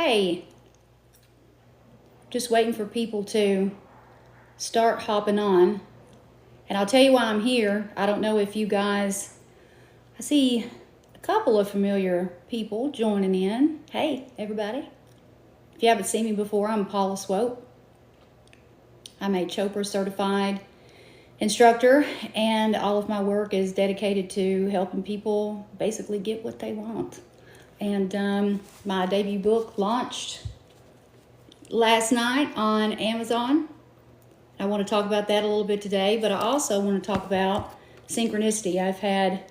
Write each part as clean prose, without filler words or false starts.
Okay. Just waiting for people to start hopping on. And I'll tell you why I'm here. I don't know if you guys, I see a couple of familiar people joining in. Hey, everybody. If you haven't seen me before, I'm Paula Swope. I'm a Chopra certified instructor, and all of my work is dedicated to helping people basically get what they want. And my debut book launched last night on Amazon. I want to talk about that a little bit today, but I also want to talk about Synchronicity. I've had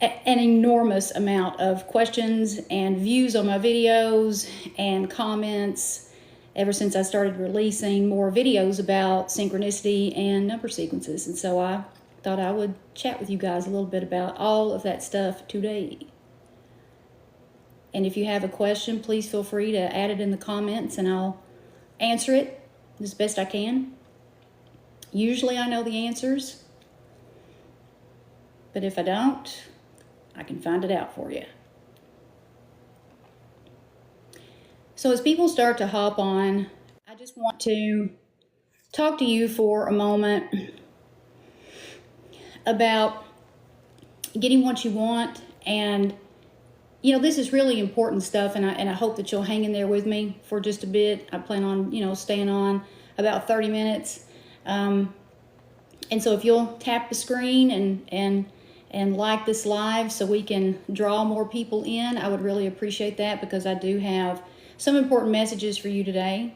an enormous amount of questions and views on my videos and comments ever since I started releasing more videos about synchronicity and number sequences. And so I thought I would chat with you guys a little bit about all of that stuff today. And if you have a question, please feel free to add it in the comments and I'll answer it as best I can. Usually I know the answers, but if I don't, I can find it out for you. So as people start to hop on, I just want to talk to you for a moment about getting what you want. And you know, this is really important stuff, and I hope that you'll hang in there with me for just a bit. I plan on, staying on about 30 minutes. And so if you'll tap the screen and like this live so we can draw more people in, I would really appreciate that, because I do have some important messages for you today.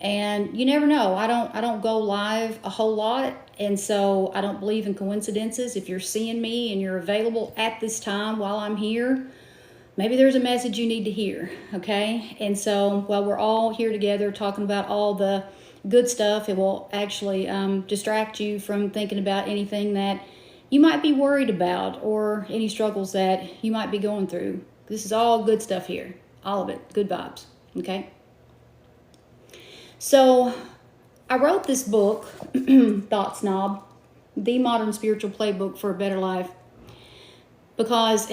And you never know. I don't go live a whole lot, and so I don't believe in coincidences. If you're seeing me and you're available at this time while I'm here, maybe there's a message you need to hear, okay? And so while we're all here together talking about all the good stuff, it will actually distract you from thinking about anything that you might be worried about or any struggles that you might be going through. This is all good stuff here, all of it, good vibes, okay? So I wrote this book, Thought Snob, The Modern Spiritual Playbook for a Better Life, because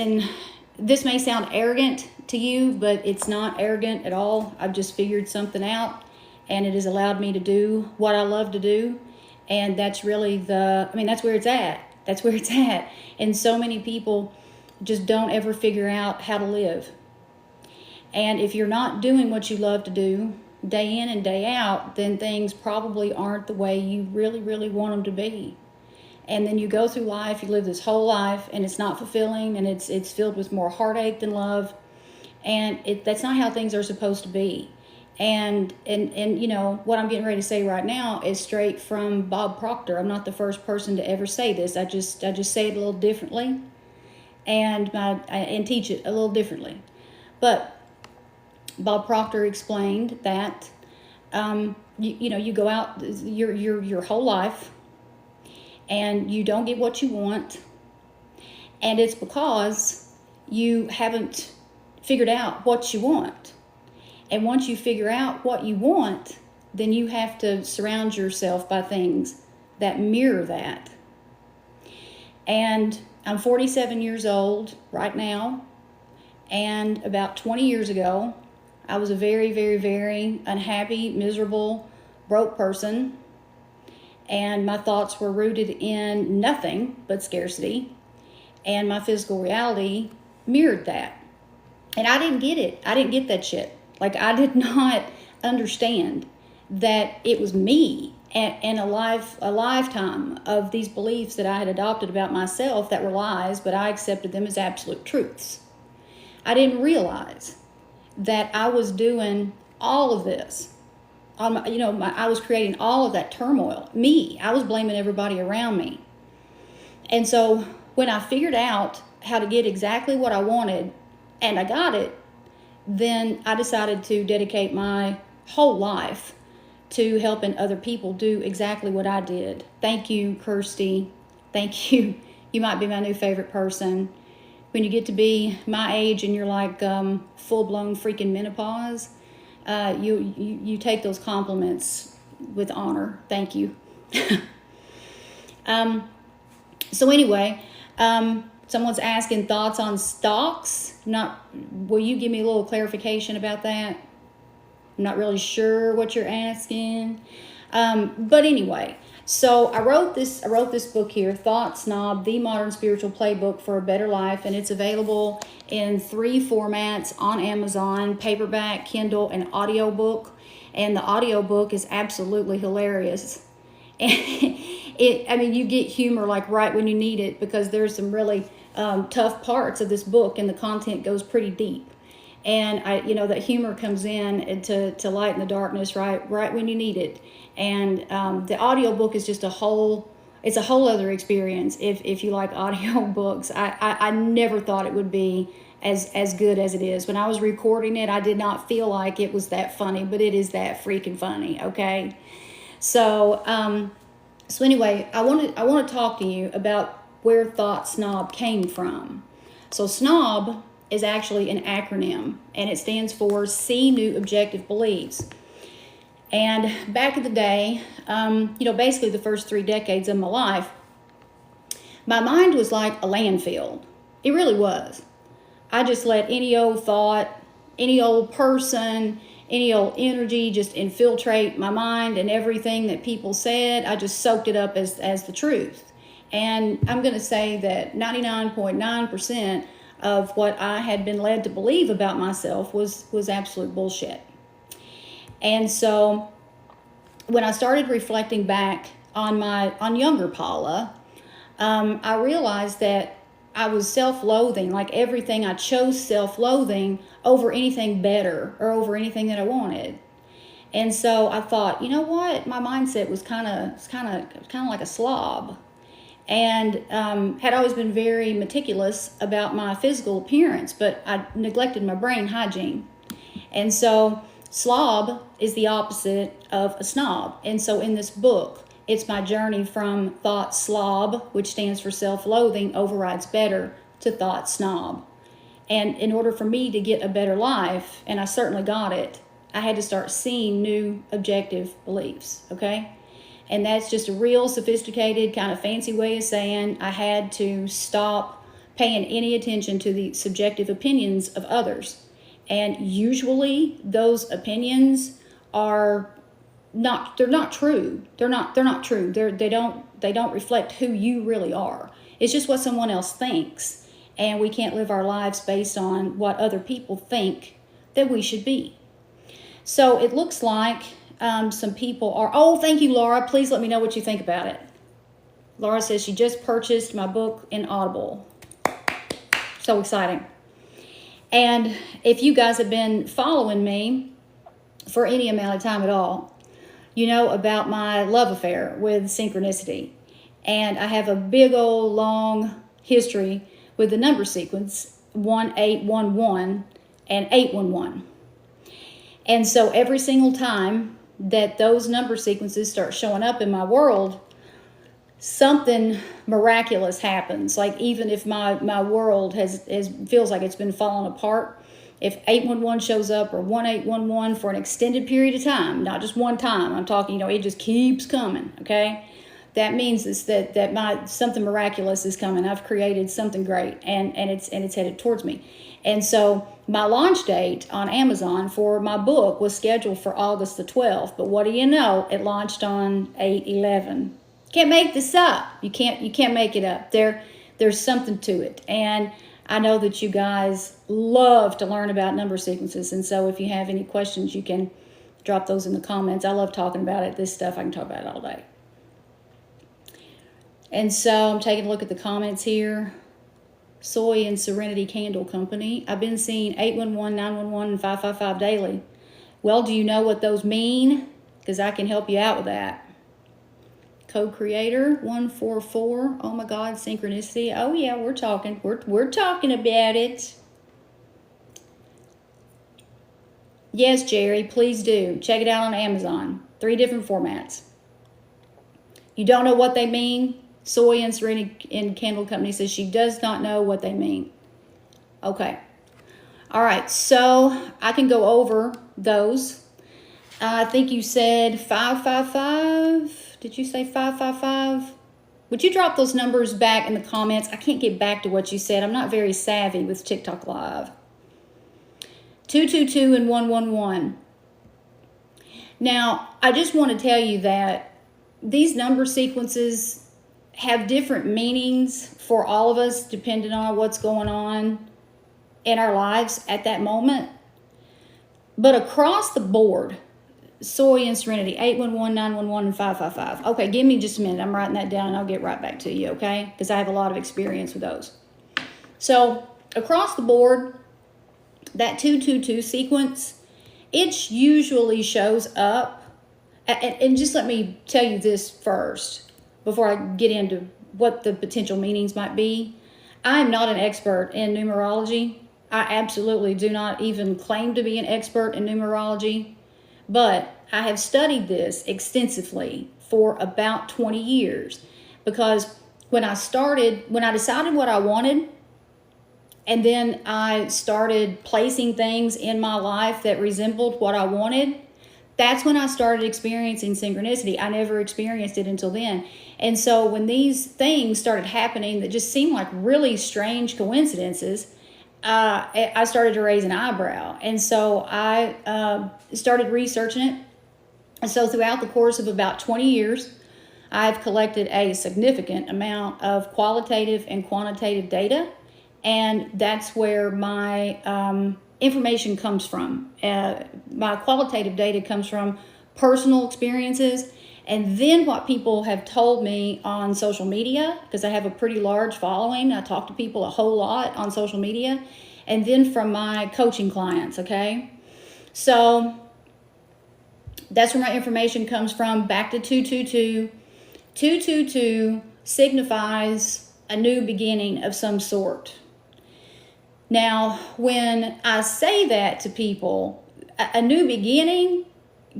this may sound arrogant to you, but it's not arrogant at all. I've just figured something out, and it has allowed me to do what I love to do. And that's really that's where it's at. That's where it's at. And so many people just don't ever figure out how to live. And if you're not doing what you love to do day in and day out, then things probably aren't the way you really, really want them to be. And then you go through life, you live this whole life, and it's not fulfilling, and it's filled with more heartache than love. And that's not how things are supposed to be. And what I'm getting ready to say right now is straight from Bob Proctor. I'm not the first person to ever say this. I just say it a little differently and teach it a little differently. But Bob Proctor explained that you go out your whole life, and you don't get what you want, and it's because you haven't figured out what you want. And once you figure out what you want, then you have to surround yourself by things that mirror that. And I'm 47 years old right now, and about 20 years ago, I was a very, very, very unhappy, miserable, broke person. And my thoughts were rooted in nothing but scarcity. And my physical reality mirrored that. And I didn't get it. I didn't get that shit. Like, I did not understand that it was me and a lifetime of these beliefs that I had adopted about myself that were lies, but I accepted them as absolute truths. I didn't realize that I was doing all of this. I was creating all of that turmoil. I was blaming everybody around me. And so when I figured out how to get exactly what I wanted, and I got it, then I decided to dedicate my whole life to helping other people do exactly what I did. Thank you, Kirsty. Thank you. You might be my new favorite person. When you get to be my age and you're like full-blown freaking menopause, you take those compliments with honor. Thank you. So anyway, someone's asking thoughts on stocks. Will you give me a little clarification about that? I'm not really sure what you're asking. But anyway, so I wrote this book here, Thought Snob, The Modern Spiritual Playbook for a Better Life, and it's available in 3 formats on Amazon: paperback, Kindle, and audiobook. And the audiobook is absolutely hilarious. And you get humor like right when you need it, because there's some really tough parts of this book, and the content goes pretty deep. And that humor comes in to lighten the darkness right when you need it. And the audiobook is just a whole other experience if you like audiobooks. I never thought it would be as good as it is. When I was recording it, I did not feel like it was that funny, but it is that freaking funny, okay? So anyway, I want to talk to you about where Thought Snob came from. So snob is actually an acronym, and it stands for See New Objective Beliefs. And back in the day, basically the first 3 decades of my life, my mind was like a landfill. It really was. I just let any old thought, any old person, any old energy just infiltrate my mind, and everything that people said, I just soaked it up as the truth. And I'm going to say that 99.9% of what I had been led to believe about myself was absolute bullshit. And so when I started reflecting back on younger Paula, I realized that I was self-loathing, like everything. I chose self-loathing over anything better or over anything that I wanted. And so I thought, you know what? My mindset was kind of like a slob, and had always been very meticulous about my physical appearance, but I neglected my brain hygiene. And so slob is the opposite of a snob. And so in this book, it's my journey from thought slob, which stands for self-loathing overrides better, to thought snob. And in order for me to get a better life, and I certainly got it, I had to start seeing new objective beliefs, okay? And that's just a real sophisticated kind of fancy way of saying I had to stop paying any attention to the subjective opinions of others. And usually those opinions are they're not true. They're not true. They don't reflect who you really are. It's just what someone else thinks. And we can't live our lives based on what other people think that we should be. So it looks like some people are, oh, thank you, Laura. Please let me know what you think about it. Laura says she just purchased my book in Audible. So exciting. And if you guys have been following me for any amount of time at all, you know about my love affair with Synchronicity. And I have a big old long history with the number sequence 1811 and 811. And so every single time that those number sequences start showing up in my world, something miraculous happens. Like even if my world has feels like it's been falling apart, if 811 shows up or 1811 for an extended period of time, not just one time, I'm talking, it just keeps coming, okay? That means is that something miraculous is coming. I've created something great, and it's headed towards me. And so my launch date on Amazon for my book was scheduled for August the 12th, but what do you know? It launched on 8/11. Can't make this up. You can't make it up. There's something to it. And I know that you guys love to learn about number sequences, and so if you have any questions, you can drop those in the comments. I love talking about it. This stuff I can talk about it all day. And so I'm taking a look at the comments here. Soy and Serenity Candle Company. I've been seeing 811, 911, and 555 daily. Well, do you know what those mean? Because I can help you out with that. Co-creator 144. Oh my God, Synchronicity. Oh yeah, we're talking. We're talking about it. Yes, Jerry, please do. Check it out on Amazon. 3 different formats. You don't know what they mean? Soy and Serenity and Candle Company says she does not know what they mean. Okay. All right, so I can go over those. I think you said 555. Did you say 555? Would you drop those numbers back in the comments? I can't get back to what you said. I'm not very savvy with TikTok Live. 222 and 111. Now, I just want to tell you that these number sequences have different meanings for all of us depending on what's going on in our lives at that moment. But across the board, Soy and Serenity, 811, 911, and 555. Okay, give me just a minute. I'm writing that down and I'll get right back to you, okay? Because I have a lot of experience with those. So, across the board, that 222 sequence, it usually shows up. And just let me tell you this first before I get into what the potential meanings might be. I am not an expert in numerology. I absolutely do not even claim to be an expert in numerology. But I have studied this extensively for about 20 years because when I decided what I wanted, and then I started placing things in my life that resembled what I wanted, that's when I started experiencing synchronicity. I never experienced it until then. And so when these things started happening that just seemed like really strange coincidences, I started to raise an eyebrow. And so I started researching it. And so throughout the course of about 20 years, I've collected a significant amount of qualitative and quantitative data. And that's where my information comes from. My qualitative data comes from personal experiences. And then what people have told me on social media, because I have a pretty large following. I talk to people a whole lot on social media. And then from my coaching clients, okay? So that's where my information comes from. Back to 222. 222 signifies a new beginning of some sort. Now, when I say that to people, a new beginning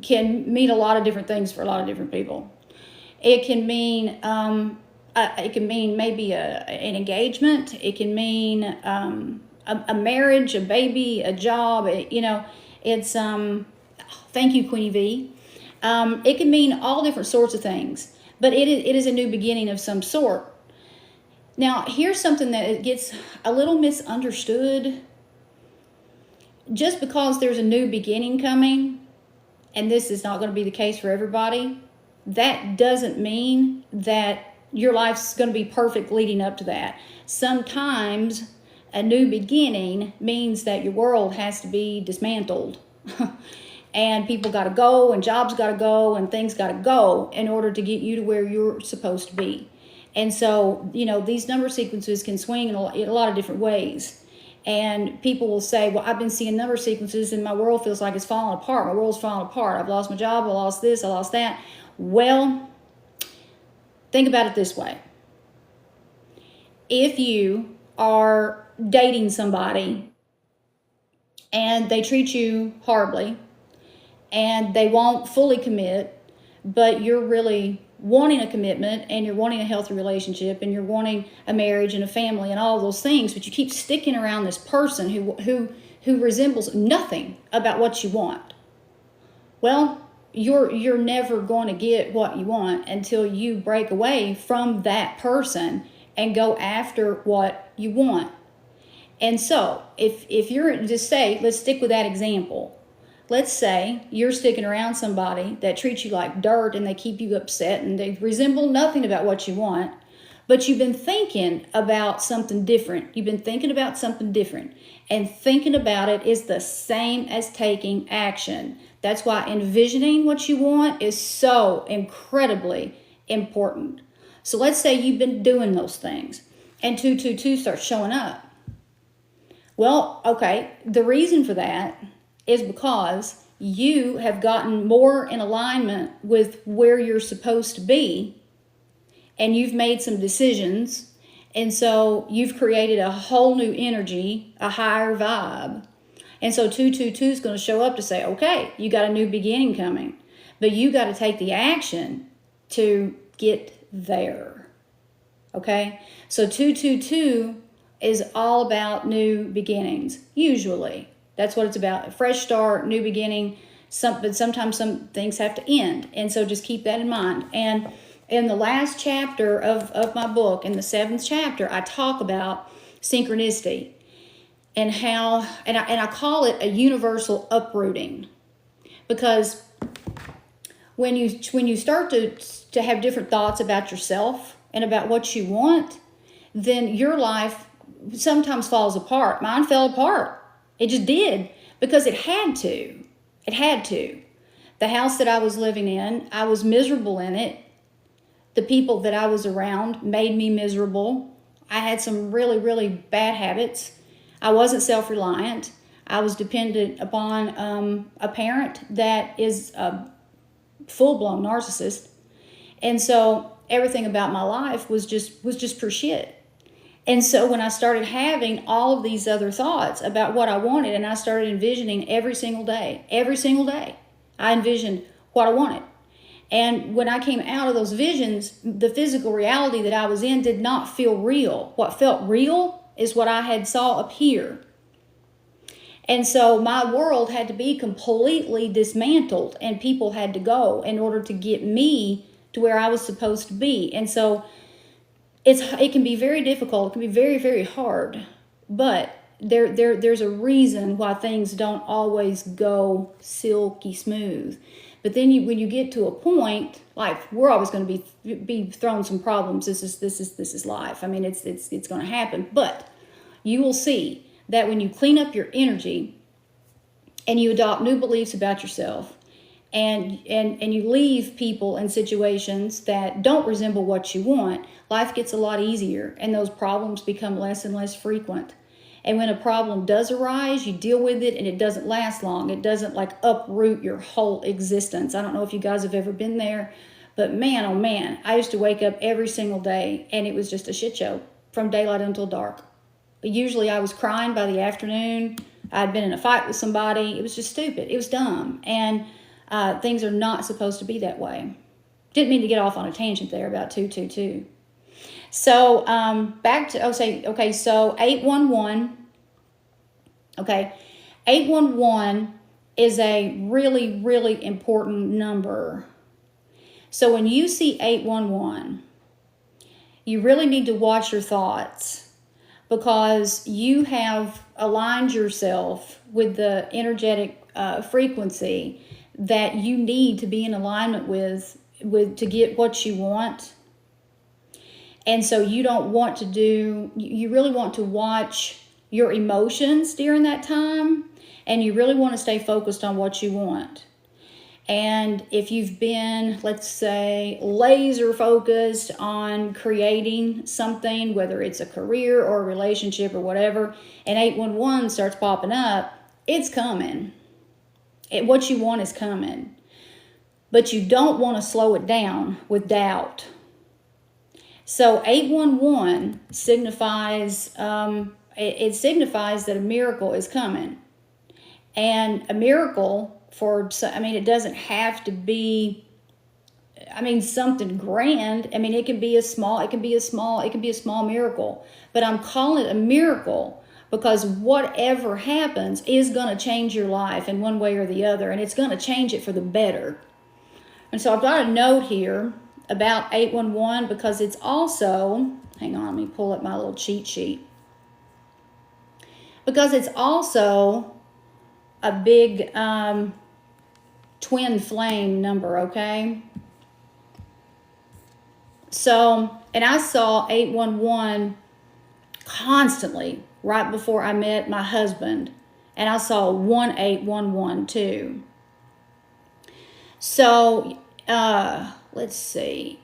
can mean a lot of different things for a lot of different people. It can mean maybe an engagement. It can mean a marriage, a baby, a job. It's thank you, Queenie V. It can mean all different sorts of things, but it is a new beginning of some sort. Now, here's something that it gets a little misunderstood. Just because there's a new beginning coming, and this is not going to be the case for everybody, that doesn't mean that your life's going to be perfect leading up to that. Sometimes a new beginning means that your world has to be dismantled. And people got to go, and jobs got to go, and things got to go in order to get you to where you're supposed to be. And so, these number sequences can swing in a lot of different ways. And people will say, well, I've been seeing number sequences and my world feels like it's falling apart. My world's falling apart. I've lost my job. I lost this. I lost that. Well, think about it this way. If you are dating somebody and they treat you horribly and they won't fully commit, but you're really wanting a commitment and you're wanting a healthy relationship and you're wanting a marriage and a family and all of those things, but you keep sticking around this person who resembles nothing about what you want. Well, you're never going to get what you want until you break away from that person and go after what you want. And so if you're just say, let's stick with that example. Let's say you're sticking around somebody that treats you like dirt and they keep you upset and they resemble nothing about what you want, but you've been thinking about something different. You've been thinking about something different. And thinking about it is the same as taking action. That's why envisioning what you want is so incredibly important. So let's say you've been doing those things and 222 starts showing up. Well, okay, the reason for that is because you have gotten more in alignment with where you're supposed to be and you've made some decisions, and so you've created a whole new energy, a higher vibe. And so 222 is going to show up to say, okay, you got a new beginning coming, but you got to take the action to get there. Okay? So 222 is all about new beginnings, usually. That's what it's about. A fresh start, new beginning. But sometimes some things have to end. And so just keep that in mind. And In the last chapter of my book, in the 7th chapter, I talk about synchronicity and how, and I call it a universal uprooting, because when you start to have different thoughts about yourself and about what you want, then your life sometimes falls apart. Mine fell apart. It just did, because it had to. It had to. The house that I was living in, I was miserable in it. The people that I was around made me miserable. I had some really, really bad habits. I wasn't self-reliant. I was dependent upon a parent that is a full-blown narcissist. And so everything about my life was just pure shit. And so when I started having all of these other thoughts about what I wanted, and I started envisioning every single day, I envisioned what I wanted. And when I came out of those visions, the physical reality that I was in did not feel real. What felt real is what I had saw up here. And so my world had to be completely dismantled, and people had to go in order to get me to where I was supposed to be. And so it can be very difficult. It can be very, very hard. But there's a reason why things don't always go silky smooth. But then when you get to a point, like, we're always going to be thrown some problems. This is life. I mean, it's going to happen. But you will see that when you clean up your energy and you adopt new beliefs about yourself, and you leave people and situations that don't resemble what you want, life gets a lot easier, and those problems become less and less frequent. And when a problem does arise, you deal with it, and it doesn't last long. It doesn't like uproot your whole existence. I don't know if you guys have ever been there, but man, oh man, I used to wake up every single day and it was just a shit show from daylight until dark. Usually I was crying by the afternoon. I'd been in a fight with somebody. It was just stupid. It was dumb. And things are not supposed to be that way. Didn't mean to get off on a tangent there about 222. So back to, so 811. Okay, 811 is a really, really important number. So when you see 811, you really need to watch your thoughts, because you have aligned yourself with the energetic frequency that you need to be in alignment with to get what you want. And so you really want to watch your emotions during that time, and you really want to stay focused on what you want. And if you've been, let's say, laser focused on creating something, whether it's a career or a relationship or whatever, and 811 starts popping up, it's coming. What you want is coming. But you don't want to slow it down with doubt. So 811 signifies, it signifies that a miracle is coming. And a miracle, it doesn't have to be, something grand. It can be a small miracle. But I'm calling it a miracle because whatever happens is going to change your life in one way or the other, and it's going to change it for the better. And so I've got a note here about 811 because it's also, hang on, let me pull up my little cheat sheet. Because it's also a big twin flame number, okay? So, and I saw 811 constantly right before I met my husband. And I saw 1811 too. So, let's see.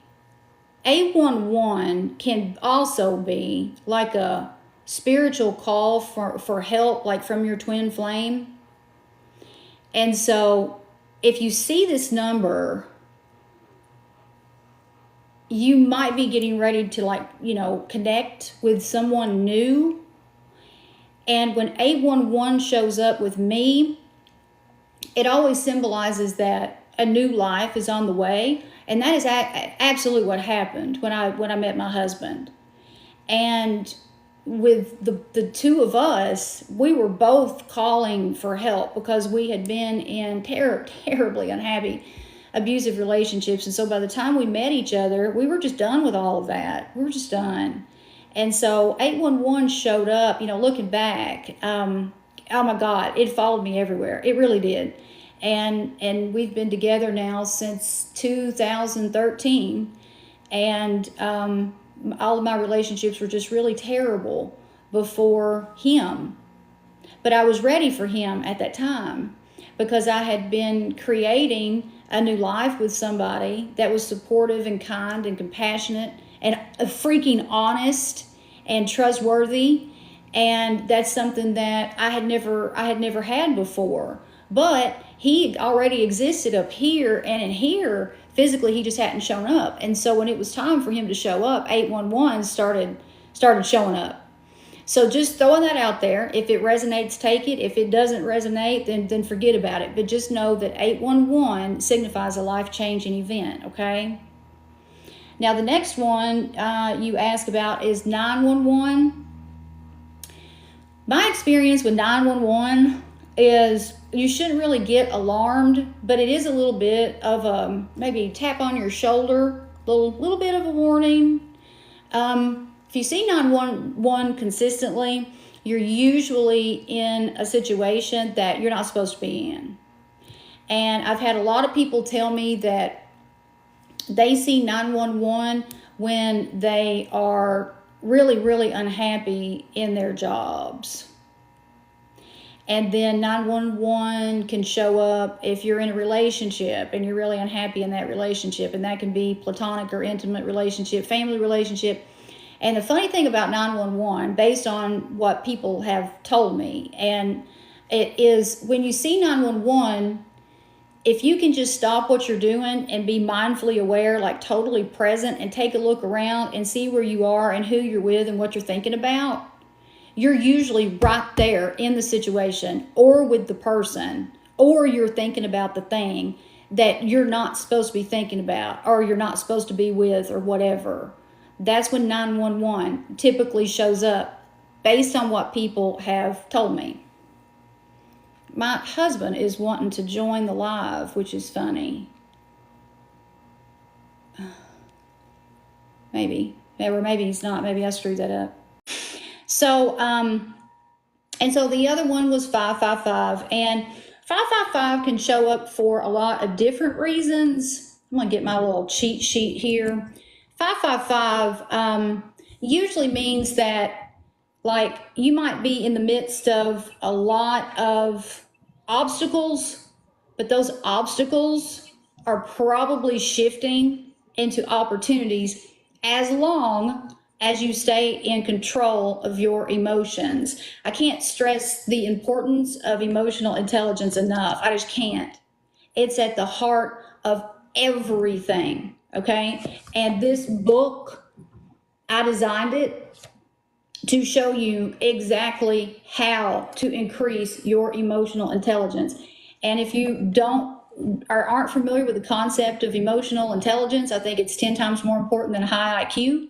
811 can also be like a spiritual call for help, like from your twin flame. And so if you see this number, you might be getting ready to connect with someone new. And when 811 shows up with me, it always symbolizes that a new life is on the way. And that is absolutely what happened when I met my husband. And with the two of us, we were both calling for help because we had been in terribly unhappy abusive relationships. And so by the time we met each other, we were just done with all of that. We were just done. And so 811 showed up, looking back. Oh my God, it followed me everywhere. It really did. And we've been together now since 2013. And all of my relationships were just really terrible before him. But I was ready for him at that time because I had been creating a new life with somebody that was supportive and kind and compassionate and freaking honest and trustworthy. And that's something that I had never had before. But he already existed up here, and in here, physically, he just hadn't shown up. And so when it was time for him to show up, 811 started showing up. So just throwing that out there. If it resonates, take it. If it doesn't resonate, then forget about it. But just know that 811 signifies a life-changing event, okay? Now, the next one you ask about is 911. My experience with 911 is you shouldn't really get alarmed, but it is a little bit of a maybe tap on your shoulder, little bit of a warning. If you see 911 consistently, you're usually in a situation that you're not supposed to be in. And I've had a lot of people tell me that they see 911 when they are really, really unhappy in their jobs. And then 911 can show up if you're in a relationship and you're really unhappy in that relationship. And that can be platonic or intimate relationship, family relationship. And the funny thing about 911, based on what people have told me, and it is when you see 911, if you can just stop what you're doing and be mindfully aware, like totally present, and take a look around and see where you are and who you're with and what you're thinking about, you're usually right there in the situation or with the person, or you're thinking about the thing that you're not supposed to be thinking about or you're not supposed to be with or whatever. That's when 911 typically shows up based on what people have told me. My husband is wanting to join the live, which is funny. Maybe. Or maybe he's not. Maybe I screwed that up. So, and so the other one was 555. And 555 can show up for a lot of different reasons. I'm going to get my little cheat sheet here. 555 usually means that, like, you might be in the midst of a lot of obstacles, but those obstacles are probably shifting into opportunities as long as you stay in control of your emotions. I can't stress the importance of emotional intelligence enough. I just can't. It's at the heart of everything, okay? And this book, I designed it to show you exactly how to increase your emotional intelligence. And if you don't or aren't familiar with the concept of emotional intelligence, I think it's 10 times more important than a high IQ.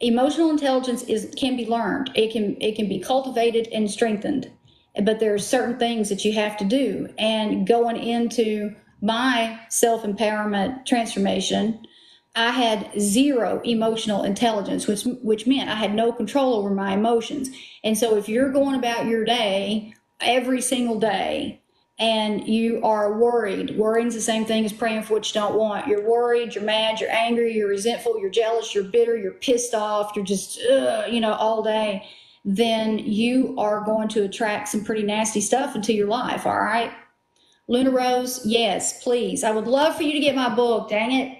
Emotional intelligence can be learned. It can be cultivated and strengthened, but there are certain things that you have to do. And going into my self-empowerment transformation, I had zero emotional intelligence, which meant I had no control over my emotions. And so if you're going about your day every single day and you are worried, worrying's the same thing as praying for what you don't want. You're worried, you're mad, you're angry, you're resentful, you're jealous, you're bitter, you're pissed off, you're just, all day, then you are going to attract some pretty nasty stuff into your life, all right? Luna Rose, yes, please. I would love for you to get my book, dang it.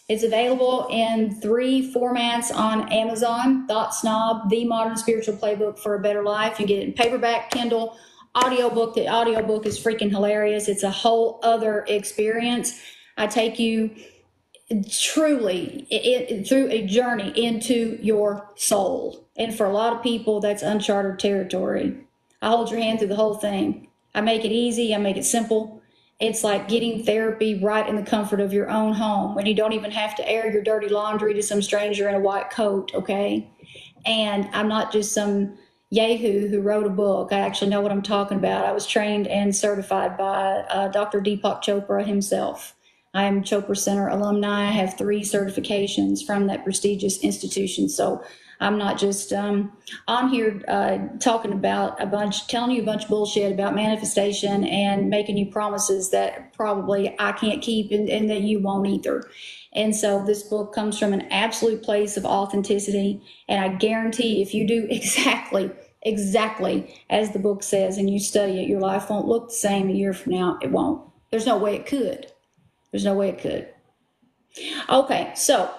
It's available in 3 formats on Amazon. Thought Snob, The Modern Spiritual Playbook for a Better Life. You can get it in paperback, Kindle, audiobook. The audiobook is freaking hilarious. It's a whole other experience. I take you truly through a journey into your soul. And for a lot of people, that's uncharted territory. I hold your hand through the whole thing. I make it easy. I make it simple. It's like getting therapy right in the comfort of your own home when you don't even have to air your dirty laundry to some stranger in a white coat, okay? And I'm not just some yahoo who wrote a book. I actually know what I'm talking about. I was trained and certified by Dr. Deepak Chopra himself. I am Chopra Center alumni. I have 3 certifications from that prestigious institution. So I'm not just on here talking about telling you a bunch of bullshit about manifestation and making you promises that probably I can't keep and that you won't either. And so this book comes from an absolute place of authenticity. And I guarantee if you do exactly as the book says and you study it, your life won't look the same a year from now. It won't. There's no way it could. There's no way it could. Okay, so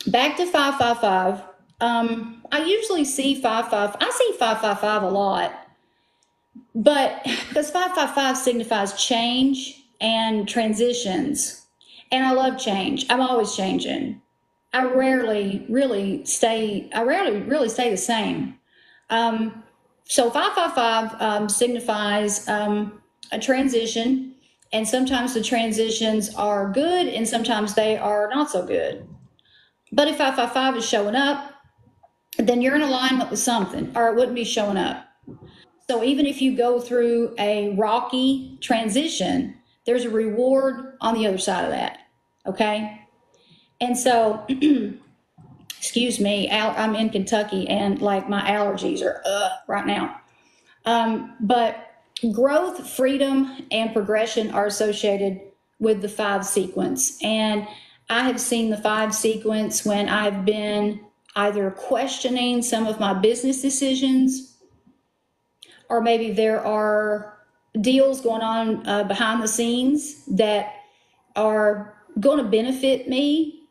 back to 555. I usually see 555. I see 555 a lot, but because 555 signifies change and transitions, and I love change. I'm always changing. I rarely really stay the same. So 555 signifies a transition, and sometimes the transitions are good and sometimes they are not so good. But if 555 is showing up, then you're in alignment with something, or it wouldn't be showing up. So even if you go through a rocky transition, there's a reward on the other side of that. Okay? And so, excuse me, I'm in Kentucky and like my allergies are right now. But growth, freedom, and progression are associated with the 5 sequence. And I have seen the 5 sequence when I've been either questioning some of my business decisions, or maybe there are deals going on behind the scenes that are going to benefit me.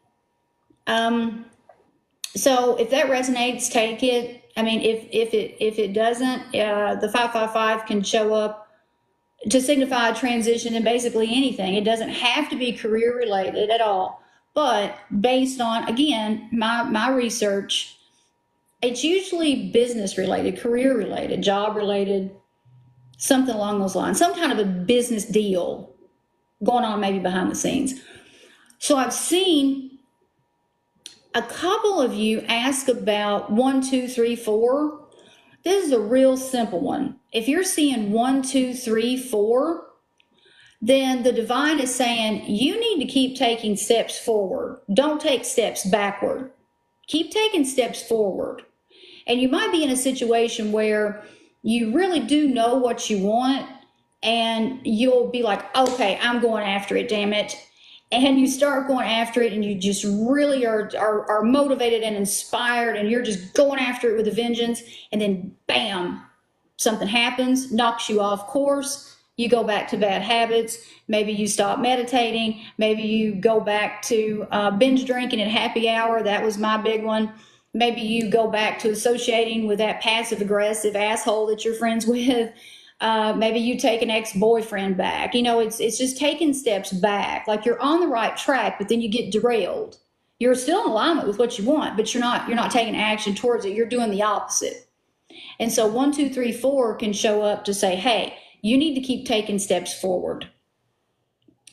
So if that resonates, take it. I mean, if it doesn't, the 555 can show up to signify a transition in basically anything. It doesn't have to be career related at all. But based on, again, my research, it's usually business related, career related, job related, something along those lines, some kind of a business deal going on maybe behind the scenes. So I've seen a couple of you ask about 1, 2, 3, 4. This is a real simple one. If you're seeing 1, 2, 3, 4, then the divine is saying you need to keep taking steps forward. Don't take steps backward. Keep taking steps forward. And you might be in a situation where you really do know what you want, and you'll be like, okay, I'm going after it, damn it. And you start going after it, and you just really are motivated and inspired, and you're just going after it with a vengeance. And then, bam, something happens, knocks you off course. You go back to bad habits. Maybe you stop meditating. Maybe you go back to binge drinking at happy hour. That was my big one. Maybe you go back to associating with that passive aggressive asshole that you're friends with. Maybe you take an ex-boyfriend back. You know, it's just taking steps back. Like you're on the right track, but then you get derailed. You're still in alignment with what you want, but you're not taking action towards it. You're doing the opposite. And so 1, 2, 3, 4 can show up to say, hey, you need to keep taking steps forward.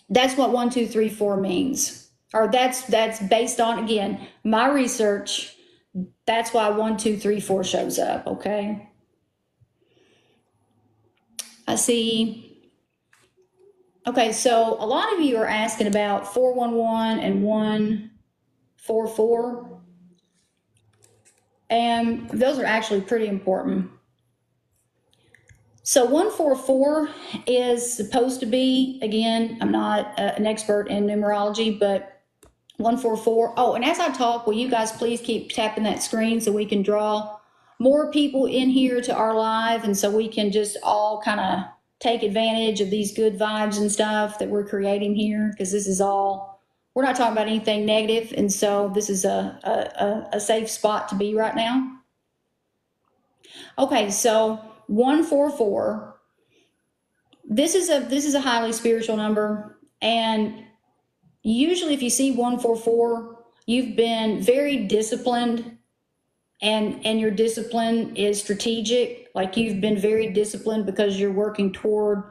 That's what 1, 2, 3, 4 means. Or that's based on, again, my research. That's why 1, 2, 3, 4 shows up, okay? I see. Okay, so a lot of you are asking about 411 and 144. And those are actually pretty important. So 144 is supposed to be, again, I'm not an expert in numerology, but 144. Oh, and as I talk, will you guys please keep tapping that screen so we can draw more people in here to our live, and so we can just all kind of take advantage of these good vibes and stuff that we're creating here, because this is all, we're not talking about anything negative, and so this is a safe spot to be right now. Okay, so 144. This is a highly spiritual number, and usually if you see 144, you've been very disciplined, and your discipline is strategic. Like you've been very disciplined because you're working toward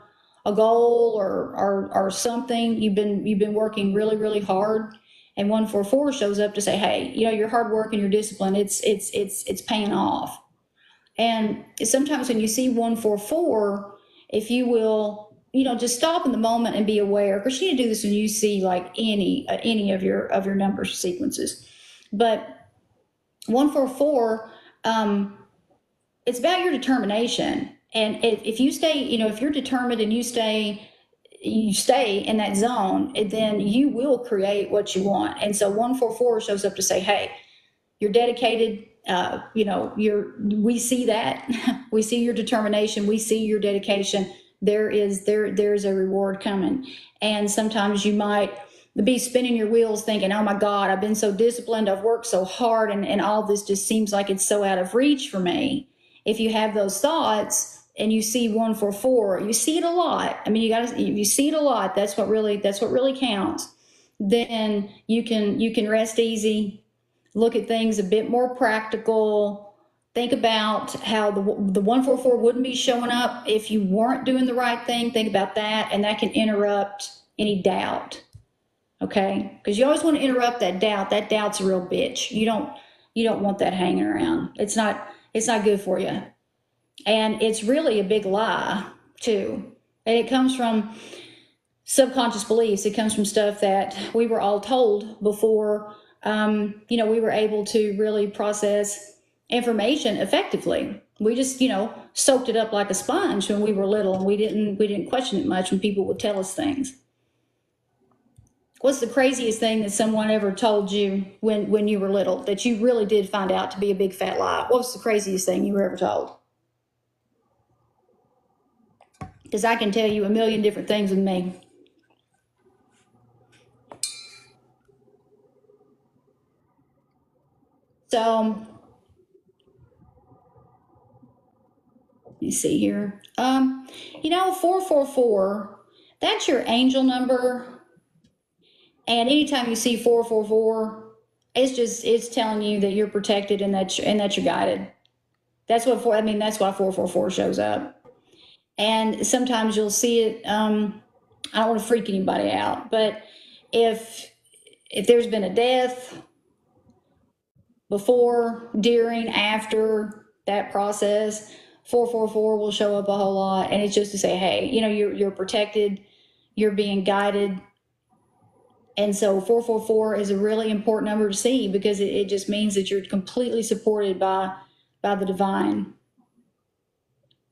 a goal or something. You've been working really, really hard. And 144 shows up to say, hey, you know, your hard work and your discipline, it's paying off. And sometimes when you see 144, if you will just stop in the moment and be aware, because you need to do this when you see like any of your number sequences. But 144, it's about your determination. And if you stay, if you're determined and you stay in that zone, then you will create what you want. And so 144 shows up to say, hey, you're dedicated. We see that. We see your determination. We see your dedication. There's a reward coming. And sometimes you might be spinning your wheels thinking, oh my God, I've been so disciplined. I've worked so hard, and all this just seems like it's so out of reach for me. If you have those thoughts and you see 144, you see it a lot. I mean, you see it a lot. That's what really counts. Then you can rest easy, look at things a bit more practical. Think about how the 144 wouldn't be showing up if you weren't doing the right thing. Think about that, and that can interrupt any doubt. Okay, because you always want to interrupt that doubt. That doubt's a real bitch. You don't want that hanging around. It's not good for you. And it's really a big lie too. And it comes from subconscious beliefs. It comes from stuff that we were all told before, we were able to really process information effectively. We just, soaked it up like a sponge when we were little, and we didn't question it much when people would tell us things. What's the craziest thing that someone ever told you when you were little that you really did find out to be a big fat lie? What was the craziest thing you were ever told? Because I can tell you a million different things with me. So, let me see here. 444, that's your angel number. And anytime you see 444, it's telling you that you're protected and that you're guided. That's why 444 shows up. And sometimes you'll see it. I don't want to freak anybody out, but if there's been a death before, during, after that process, 444 will show up a whole lot. And it's just to say, hey, you're protected, you're being guided. And so 444 is a really important number to see, because it just means that you're completely supported by the divine.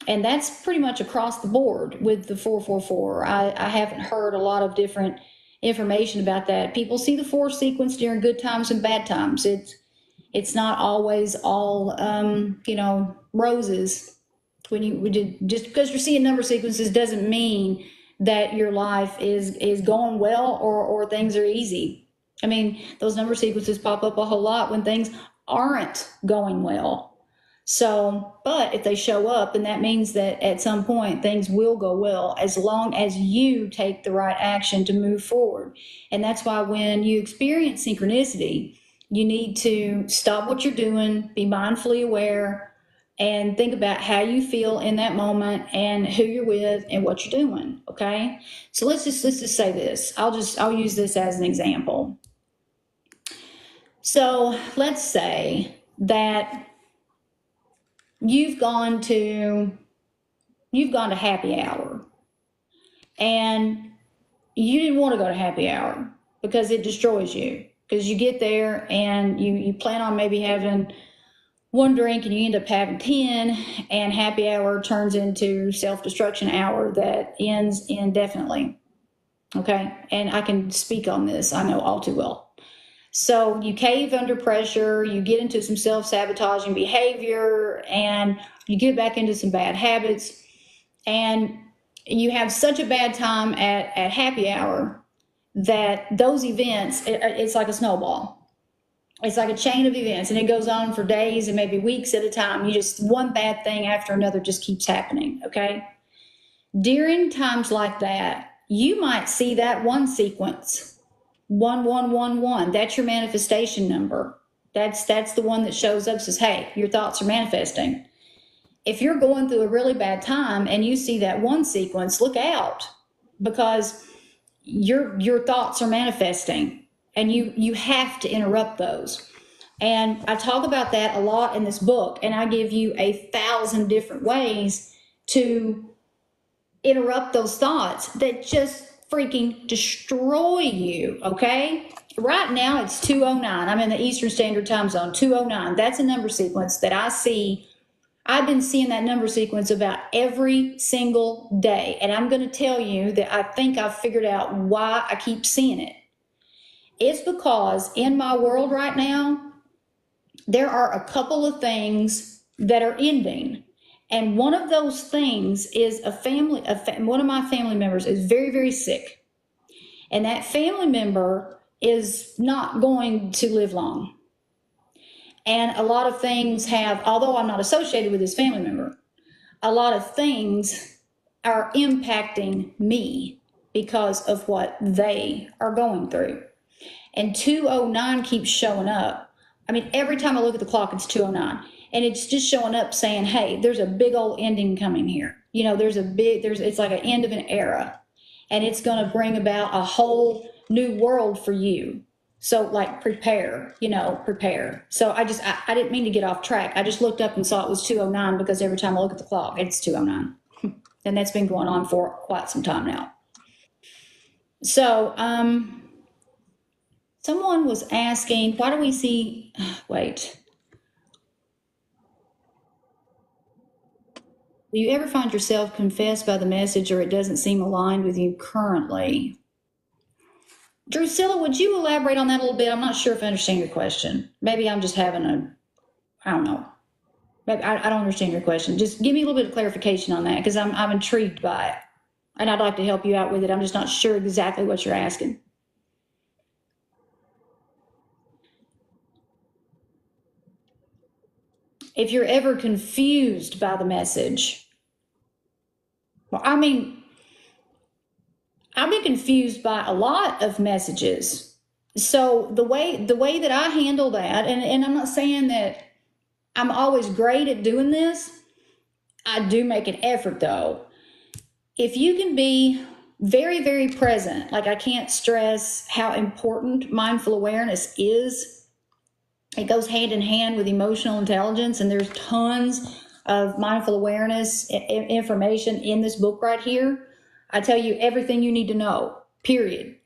And that's pretty much across the board with the 444. I haven't heard a lot of different information about that. People see the 4 sequence during good times and bad times. It's not always all roses. Just because you're seeing number sequences doesn't mean that your life is going well or things are easy. I mean, those number sequences pop up a whole lot when things aren't going well. So, but if they show up, then that means that at some point things will go well, as long as you take the right action to move forward. And that's why when you experience synchronicity, you need to stop what you're doing, be mindfully aware, and think about how you feel in that moment and who you're with and what you're doing. Okay. So let's just say this. I'll use this as an example. So let's say that you've gone to happy hour, and you didn't want to go to happy hour because it destroys you. Because you get there and you plan on maybe having one drink and you end up having 10, and happy hour turns into self-destruction hour that ends indefinitely. Okay. And I can speak on this. I know all too well. So you cave under pressure, you get into some self-sabotaging behavior, and you get back into some bad habits, and you have such a bad time at happy hour that those events, it's like a snowball. It's like a chain of events, and it goes on for days and maybe weeks at a time. You just, one bad thing after another just keeps happening, okay? During times like that, you might see that one sequence, 1111. That's your manifestation number. That's the one that shows up, says, hey, your thoughts are manifesting. If you're going through a really bad time and you see that one sequence, look out, because your thoughts are manifesting, and you have to interrupt those. And I talk about that a lot in this book, and I give you 1,000 different ways to interrupt those thoughts that just freaking destroy you, okay? Right now it's 2:09. I'm in the Eastern Standard Time Zone, 2:09. That's a number sequence that I see. I've been seeing that number sequence about every single day. And I'm going to tell you that I think I've figured out why I keep seeing it. It's because in my world right now, there are a couple of things that are ending. And one of those things is one of my family members is very, very sick. And that family member is not going to live long. And a lot of things have, although I'm not associated with this family member, a lot of things are impacting me because of what they are going through. And 2:09 keeps showing up. I mean, every time I look at the clock, it's 2:09. And it's just showing up saying, hey, there's a big old ending coming here. You know, it's like an end of an era. And it's going to bring about a whole new world for you. So like prepare. So I didn't mean to get off track. I just looked up and saw it was 2:09 because every time I look at the clock, it's 2:09. And that's been going on for quite some time now. So, someone was asking, why do we see, wait. Do you ever find yourself confessed by the message or it doesn't seem aligned with you currently? Drusilla, would you elaborate on that a little bit? I'm not sure if I understand your question. Maybe I'm just having I don't know. Maybe I don't understand your question. Just give me a little bit of clarification on that because I'm intrigued by it. And I'd like to help you out with it. I'm just not sure exactly what you're asking. If you're ever confused by the message, well, I mean, I've been confused by a lot of messages. So the way that I handle that, and I'm not saying that I'm always great at doing this. I do make an effort though. If you can be very, very present, like I can't stress how important mindful awareness is. It goes hand in hand with emotional intelligence, and there's tons of mindful awareness information in this book right here. I tell you everything you need to know, period.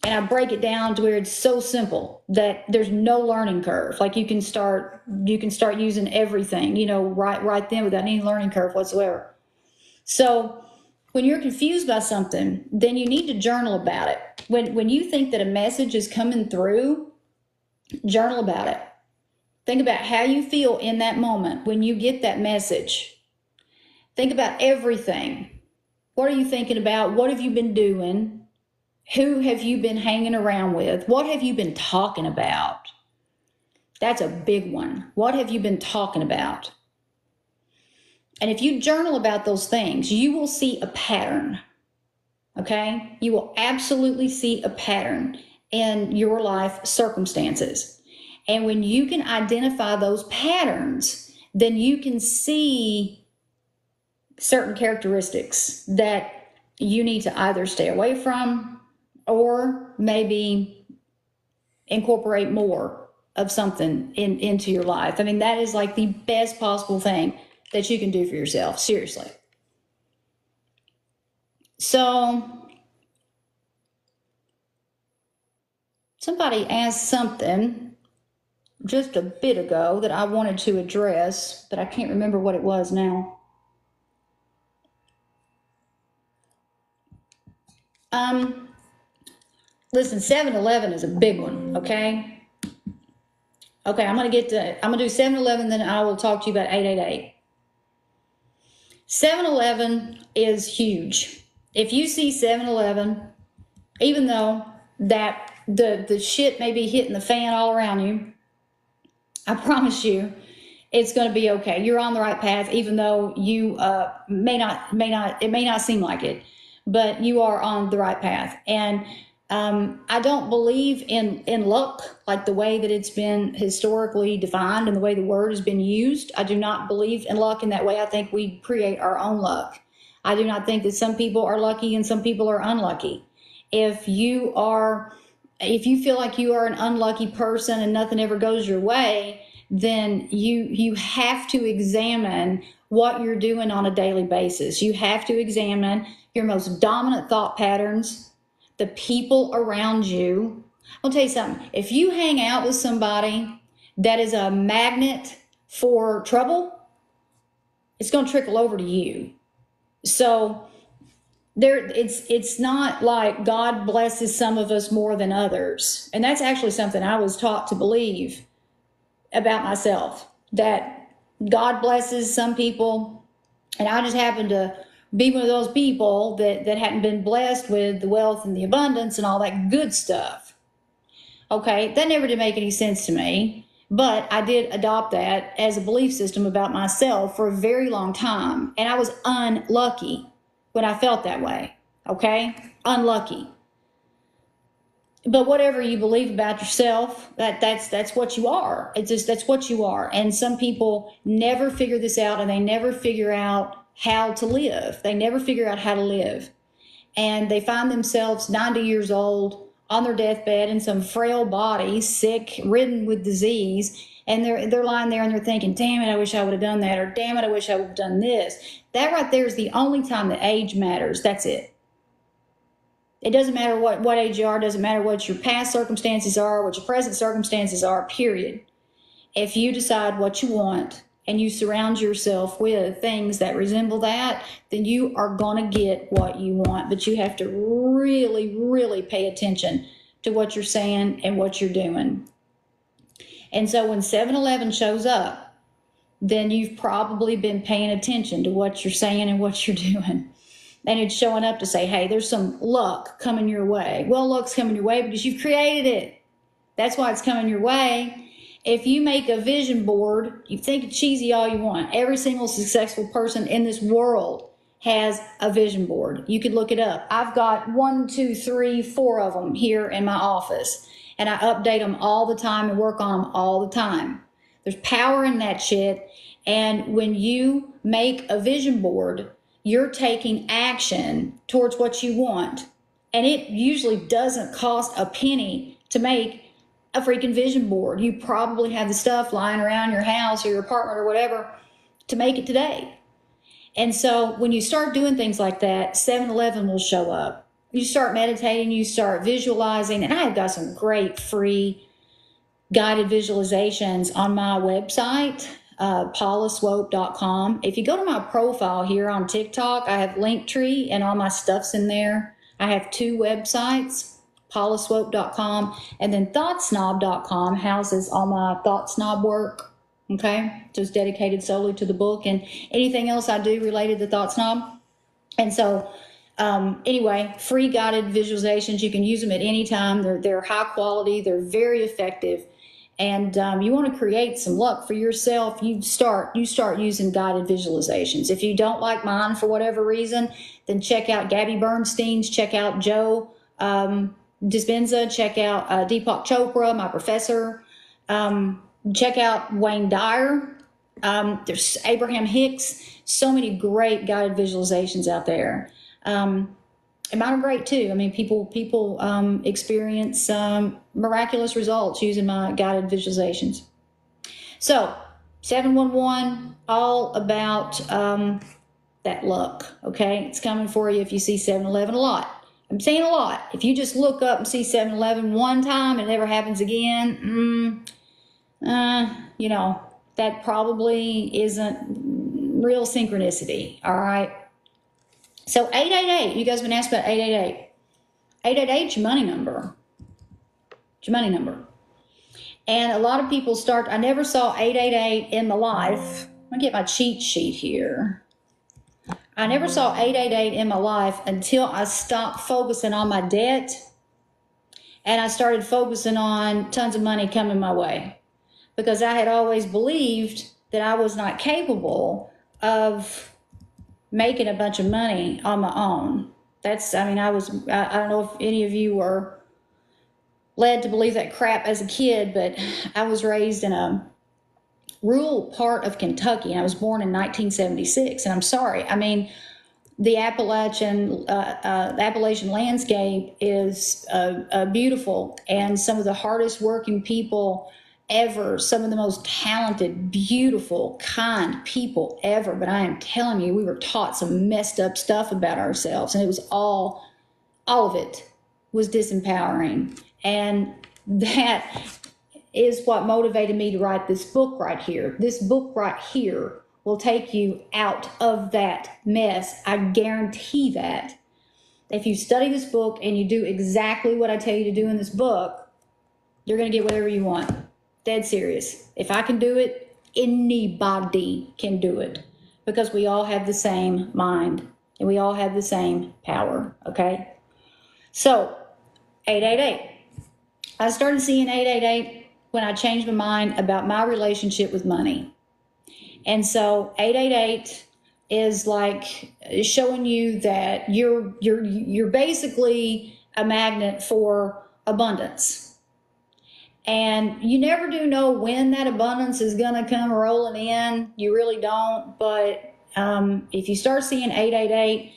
And I break it down to where it's so simple that there's no learning curve. Like you can start using everything, right then without any learning curve whatsoever. So when you're confused by something, then you need to journal about it. When you think that a message is coming through, journal about it. Think about how you feel in that moment when you get that message. Think about everything. What are you thinking about? What have you been doing? Who have you been hanging around with? What have you been talking about? That's a big one. What have you been talking about? And if you journal about those things, you will see a pattern. Okay? You will absolutely see a pattern in your life circumstances. And when you can identify those patterns, then you can see certain characteristics that you need to either stay away from or maybe incorporate more of something into your life. I mean, that is like the best possible thing that you can do for yourself, seriously. So somebody asked something just a bit ago that I wanted to address, but I can't remember what it was now. Listen, 7-Eleven is a big one, okay? Okay, I'm gonna do 7-Eleven, then I will talk to you about 888. 7-Eleven is huge. If you see 7-Eleven, even though that the shit may be hitting the fan all around you, I promise you, it's going to be okay. You're on the right path, even though you it may not seem like it, but you are on the right path. And I don't believe in luck like the way that it's been historically defined and the way the word has been used. I do not believe in luck in that way. I think we create our own luck. I do not think that some people are lucky and some people are unlucky. If you feel like you are an unlucky person and nothing ever goes your way, then you have to examine what you're doing on a daily basis. You have to examine your most dominant thought patterns, the people around you. I'll tell you something. If you hang out with somebody that is a magnet for trouble, it's going to trickle over to you. So it's not like God blesses some of us more than others. And that's actually something I was taught to believe about myself, that God blesses some people, and I just happen to be one of those people that hadn't been blessed with the wealth and the abundance and all that good stuff. Okay, that never did make any sense to me, but I did adopt that as a belief system about myself for a very long time, and I was unlucky when I felt that way. Okay, unlucky. But whatever you believe about yourself, that's what you are. It's just, that's what you are. And some people never figure this out, and they never figure out how to live. They never figure out how to live. And they find themselves 90 years old on their deathbed in some frail body, sick, ridden with disease. And they're lying there and they're thinking, damn it, I wish I would have done that. Or damn it, I wish I would have done this. That right there is the only time that age matters. That's it. It doesn't matter what age you are. It doesn't matter what your past circumstances are, what your present circumstances are, period. If you decide what you want and you surround yourself with things that resemble that, then you are going to get what you want. But you have to really, really pay attention to what you're saying and what you're doing. And so when 7-Eleven shows up, then you've probably been paying attention to what you're saying and what you're doing. And it's showing up to say, hey, there's some luck coming your way. Well, luck's coming your way because you've created it. That's why it's coming your way. If you make a vision board, you think it's cheesy all you want. Every single successful person in this world has a vision board. You could look it up. I've got 1, 2, 3, 4 of them here in my office. And I update them all the time and work on them all the time. There's power in that shit. And when you make a vision board, you're taking action towards what you want. And it usually doesn't cost a penny to make a freaking vision board. You probably have the stuff lying around your house or your apartment or whatever to make it today. And so when you start doing things like that, 7-Eleven will show up. You start meditating, you start visualizing, and I've got some great free guided visualizations on my website, paulaswope.com. If you go to my profile here on TikTok, I have Linktree and all my stuff's in there. I have 2 websites, paulaswope.com, and then thoughtsnob.com houses all my Thought Snob work. Okay, so it's dedicated solely to the book and anything else I do related to Thought Snob. And so anyway, free guided visualizations, you can use them at any time. They're high quality, they're very effective. And you want to create some luck for yourself, you start using guided visualizations. If you don't like mine for whatever reason, then check out Gabby Bernstein's, check out Joe Dispenza, check out Deepak Chopra, my professor. Check out Wayne Dyer. There's Abraham Hicks. So many great guided visualizations out there. And mine are great too. I mean, people experience miraculous results using my guided visualizations. So 711, all about that luck. Okay, it's coming for you if you see 7-Eleven a lot. I'm saying a lot. If you just look up and see 7-Eleven one time and it never happens again, you know, that probably isn't real synchronicity. All right. So 888, you guys have been asked about 888. 888 is your money number. It's your money number. And a lot of people I never saw 888 in my life. I'm going to get my cheat sheet here. I never saw 888 in my life until I stopped focusing on my debt and I started focusing on tons of money coming my way, because I had always believed that I was not capable of making a bunch of money on my own. I don't know if any of you were led to believe that crap as a kid, but I was raised in a rural part of Kentucky, and I was born in 1976. And I'm sorry, I mean, the Appalachian landscape is beautiful, and some of the hardest working people ever, some of the most talented, beautiful, kind people ever. But I am telling you, we were taught some messed up stuff about ourselves, and it was all of it was disempowering. And that is what motivated me to write this book right here. This book right here will take you out of that mess. I guarantee that. If you study this book and you do exactly what I tell you to do in this book, you're going to get whatever you want. Dead serious. If I can do it, anybody can do it, because we all have the same mind and we all have the same power, okay? So, 888. I started seeing 888 when I changed my mind about my relationship with money. And so 888 is like showing you that you're basically a magnet for abundance. And you never do know when that abundance is going to come rolling in. You really don't. But if you start seeing 888,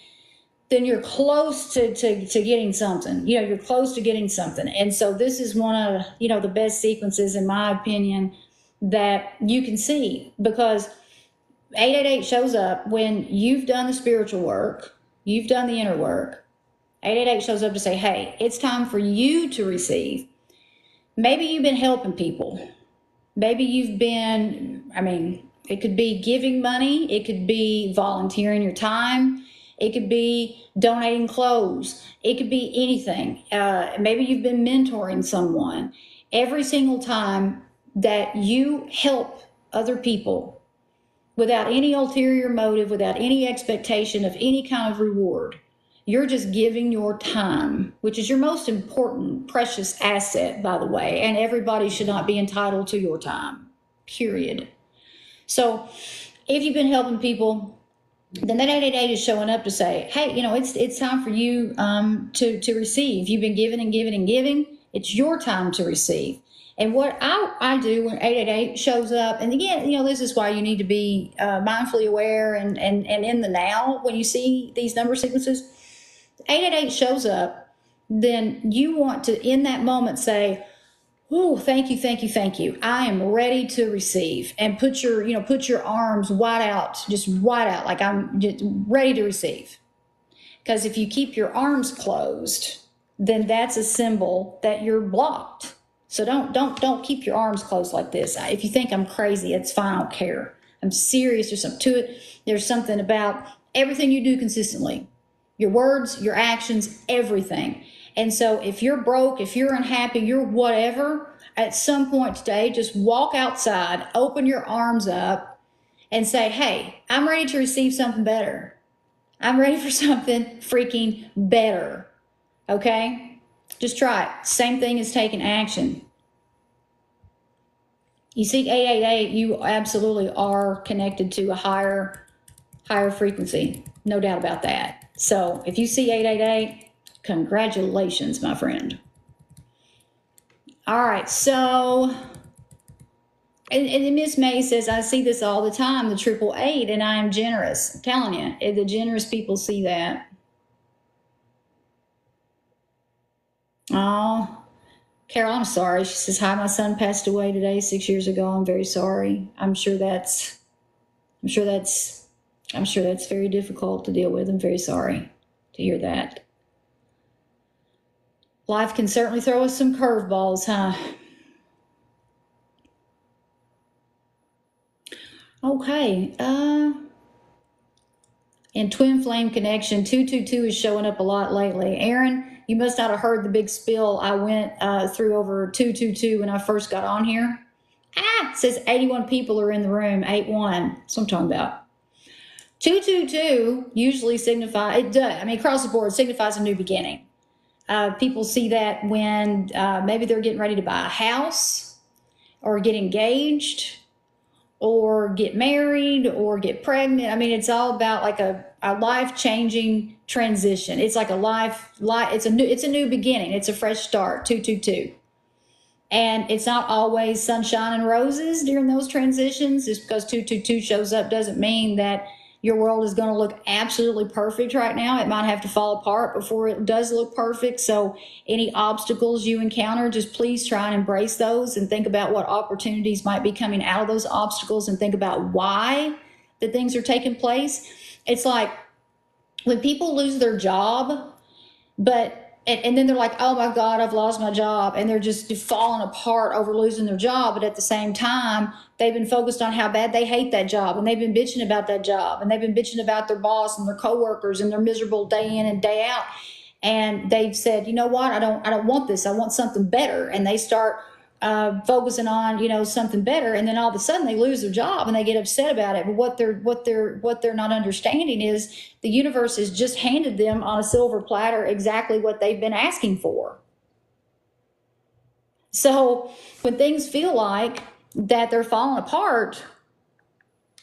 then you're close to getting something. You're close to getting something. And so this is one of, the best sequences, in my opinion, that you can see, because 888 shows up when you've done the spiritual work, you've done the inner work. 888 shows up to say, hey, it's time for you to receive. Maybe you've been helping people. Maybe you've been, it could be giving money. It could be volunteering your time. It could be donating clothes. It could be anything. Maybe you've been mentoring someone. Every single time that you help other people without any ulterior motive, without any expectation of any kind of reward, you're just giving your time, which is your most important, precious asset, by the way. And everybody should not be entitled to your time, period. So if you've been helping people, then that 888 is showing up to say, hey, it's time for you to receive. You've been giving and giving and giving. It's your time to receive. And what I do when 888 shows up, and again, this is why you need to be mindfully aware and in the now when you see these number sequences. 888 shows up, then you want to, in that moment, say, oh, thank you, thank you, thank you. I am ready to receive. And put your arms wide out, just wide out, like I'm just ready to receive. Because if you keep your arms closed, then that's a symbol that you're blocked. So don't keep your arms closed like this. If you think I'm crazy, it's fine, I don't care. I'm serious, there's something to it. There's something about everything you do consistently. Your words, your actions, everything. And so if you're broke, if you're unhappy, you're whatever, at some point today, just walk outside, open your arms up, and say, hey, I'm ready to receive something better. I'm ready for something freaking better. Okay? Just try it. Same thing as taking action. You see 888, you absolutely are connected to a higher frequency. No doubt about that. So if you see 888, congratulations, my friend. All right, so, and Miss May says, I see this all the time, the 888, and I am generous. I'm telling you, the generous people see that. Oh, Carol, I'm sorry. She says, hi, my son passed away today 6 years ago. I'm very sorry. I'm sure that's very difficult to deal with. I'm very sorry to hear that. Life can certainly throw us some curveballs, huh? Okay. And Twin Flame Connection, 222 is showing up a lot lately. Aaron, you must not have heard the big spill I went through over 222 when I first got on here. It says 81 people are in the room, 81. That's what I'm talking about. 222 usually signifies, across the board, signifies a new beginning. People see that when maybe they're getting ready to buy a house or get engaged or get married or get pregnant. It's all about like a life-changing transition. It's like it's a new beginning. It's a fresh start, 222. And it's not always sunshine and roses during those transitions. Just because 222 shows up doesn't mean that Your world is going to look absolutely perfect right now. It might have to fall apart before it does look perfect. So any obstacles you encounter, just please try and embrace those and think about what opportunities might be coming out of those obstacles, and think about why the things are taking place. It's like when people lose their job, and then they're like, oh my God, I've lost my job. And they're just falling apart over losing their job. But at the same time, they've been focused on how bad they hate that job. And they've been bitching about that job. And they've been bitching about their boss and their coworkers, and they're miserable day in and day out. And they've said, you know what, I don't want this. I want something better. And they start focusing on, something better. And then all of a sudden they lose their job and they get upset about it. But what they're not understanding is the universe has just handed them on a silver platter exactly what they've been asking for. So when things feel like that they're falling apart,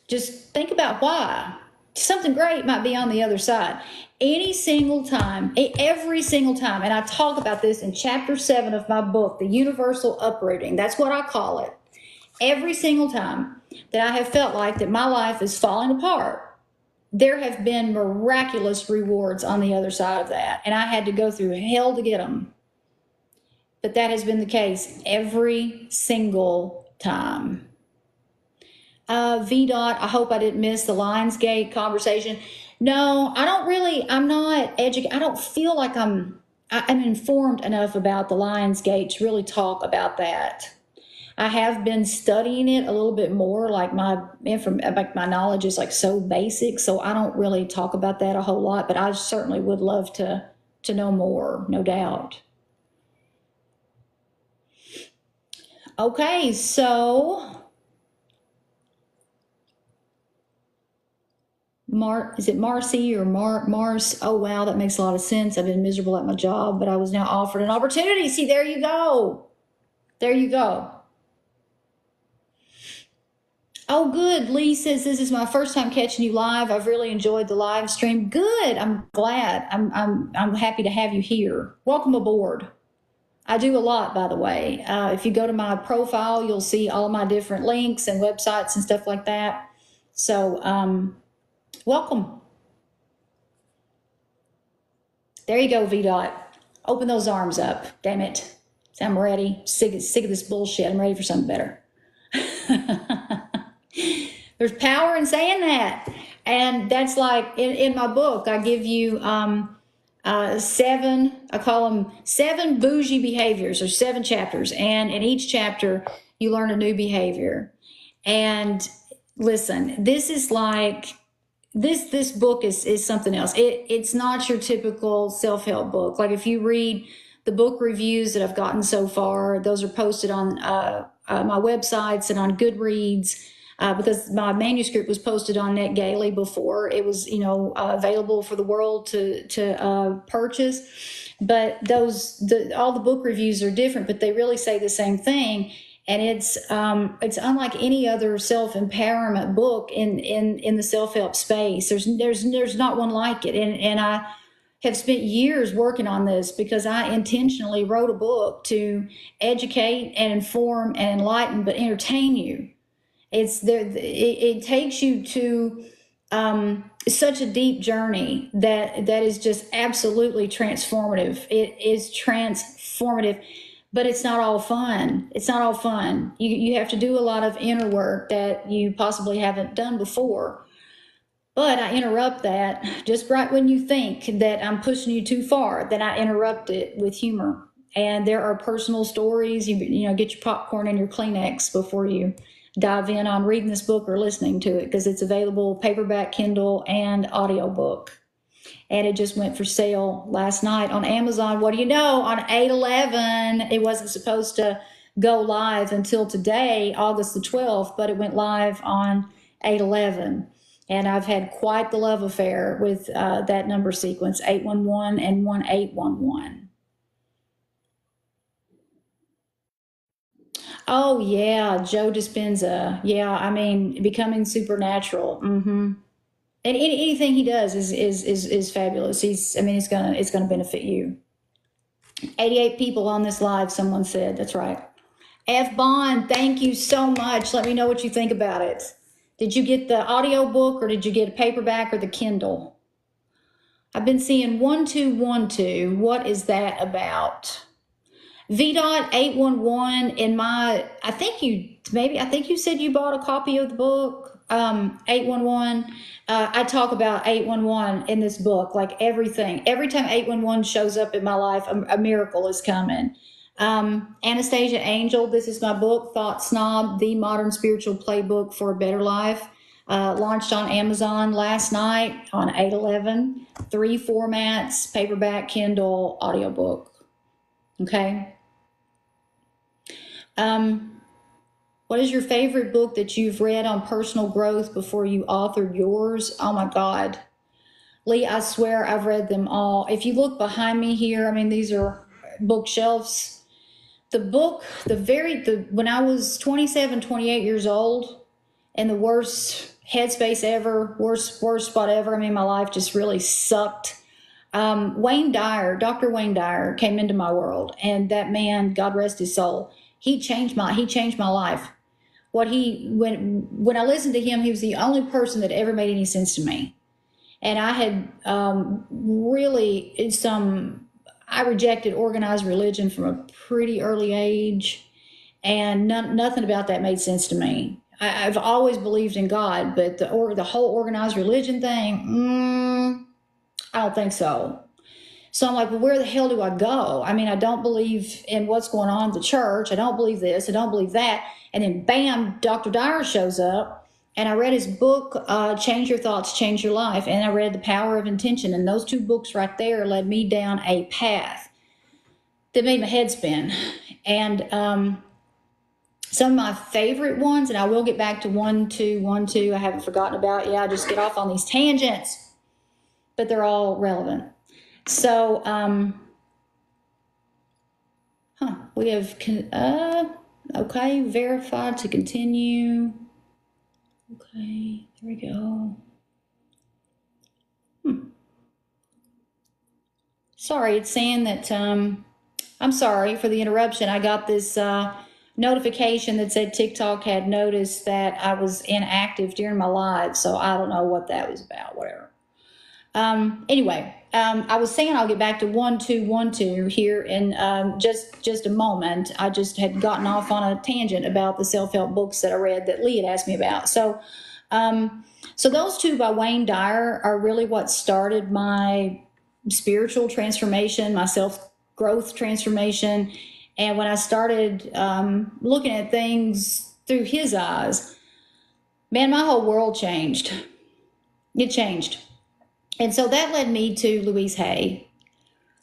just think about why. Something great might be on the other side. Any single time, every single time, and I talk about this in chapter 7 of my book, The Universal Uprooting. That's what I call it. Every single time that I have felt like that my life is falling apart, there have been miraculous rewards on the other side of that. And I had to go through hell to get them. But that has been the case every single time. V. I hope I didn't miss the Lionsgate conversation. No, I'm not educated. I don't feel like I'm informed enough about the Lionsgate to really talk about that. I have been studying it a little bit more, like my knowledge is like so basic, so I don't really talk about that a whole lot, but I certainly would love to know more, no doubt. Okay, so is it Marcy or Mars? Oh, wow, that makes a lot of sense. I've been miserable at my job, but I was now offered an opportunity. See, there you go. There you go. Oh, good. Lee says, this is my first time catching you live. I've really enjoyed the live stream. Good. I'm glad. I'm happy to have you here. Welcome aboard. I do a lot, by the way. If you go to my profile, you'll see all my different links and websites and stuff like that. So, welcome. There you go, V. Open those arms up. Damn it. I'm ready. Sick of this bullshit. I'm ready for something better. There's power in saying that. And that's like in my book, I give you 7, I call them 7 bougie behaviors, or 7 chapters. And in each chapter, you learn a new behavior. And listen, this is like, this book is something else. It's not your typical self-help book. Like if you read the book reviews that I've gotten so far, those are posted on my websites and on Goodreads, because my manuscript was posted on NetGaily before it was, available for the world to purchase. But all the book reviews are different, but they really say the same thing. And it's unlike any other self-empowerment book in the self-help space. There's not one like it. And I have spent years working on this because I intentionally wrote a book to educate and inform and enlighten, but entertain you. It takes you to such a deep journey that is just absolutely transformative. It is transformative. But it's not all fun. It's not all fun. You have to do a lot of inner work that you possibly haven't done before. But I interrupt that just right when you think that I'm pushing you too far, then I interrupt it with humor. And there are personal stories. You get your popcorn and your Kleenex before you dive in on reading this book or listening to it, because it's available paperback, Kindle, and audiobook. And it just went for sale last night on Amazon. What do you know? On 8/11, it wasn't supposed to go live until today, August the 12th, but it went live on 8/11. And I've had quite the love affair with that number sequence, 811 and 1811. Oh, yeah, Joe Dispenza. Yeah, becoming supernatural. Mm-hmm. And anything he does is fabulous. It's gonna benefit you. 88 people on this live, someone said. That's right. F. Bond, thank you so much. Let me know what you think about it. Did you get the audiobook or did you get a paperback or the Kindle? I've been seeing 1212. What is that about? V.811 in my, I think you said you bought a copy of the book, 811. I talk about 811 in this book, like everything. Every time 811 shows up in my life, a miracle is coming. Anastasia Angel, this is my book, Thought Snob, The Modern Spiritual Playbook for a Better Life. Launched on Amazon last night on 8/11. 3 formats, paperback, Kindle, audiobook. Okay. What is your favorite book that you've read on personal growth before you authored yours? Oh my God. Lee, I swear I've read them all. If you look behind me here, I mean, these are bookshelves. The book, when I was 27, 28 years old, in the worst headspace ever, worst spot ever. I mean, my life just really sucked. Dr. Wayne Dyer came into my world, and that man, God rest his soul, he changed my life. When I listened to him, he was the only person that ever made any sense to me. And I had I rejected organized religion from a pretty early age, and nothing about that made sense to me. I've always believed in God, but the whole organized religion thing, I don't think so. So I'm like, well, where the hell do I go? I mean, I don't believe in what's going on in the church. I don't believe this. I don't believe that. And then bam, Dr. Dyer shows up, and I read his book, Change Your Thoughts, Change Your Life. And I read The Power of Intention. And those two books right there led me down a path that made my head spin. And some of my favorite ones, and I will get back to 1212, I haven't forgotten about. Yeah, I just get off on these tangents, but they're all relevant. So, we have, okay, verified to continue. Okay, there we go. Sorry, it's saying that, I'm sorry for the interruption. I got this notification that said TikTok had noticed that I was inactive during my live, so I don't know what that was about, whatever. Anyway, I was saying I'll get back to 1212 here in just a moment. I just had gotten off on a tangent about the self-help books that I read that Lee had asked me about. So those two by Wayne Dyer are really what started my spiritual transformation, my self-growth transformation. And when I started looking at things through his eyes, man, my whole world changed. It changed. And so that led me to Louise Hay,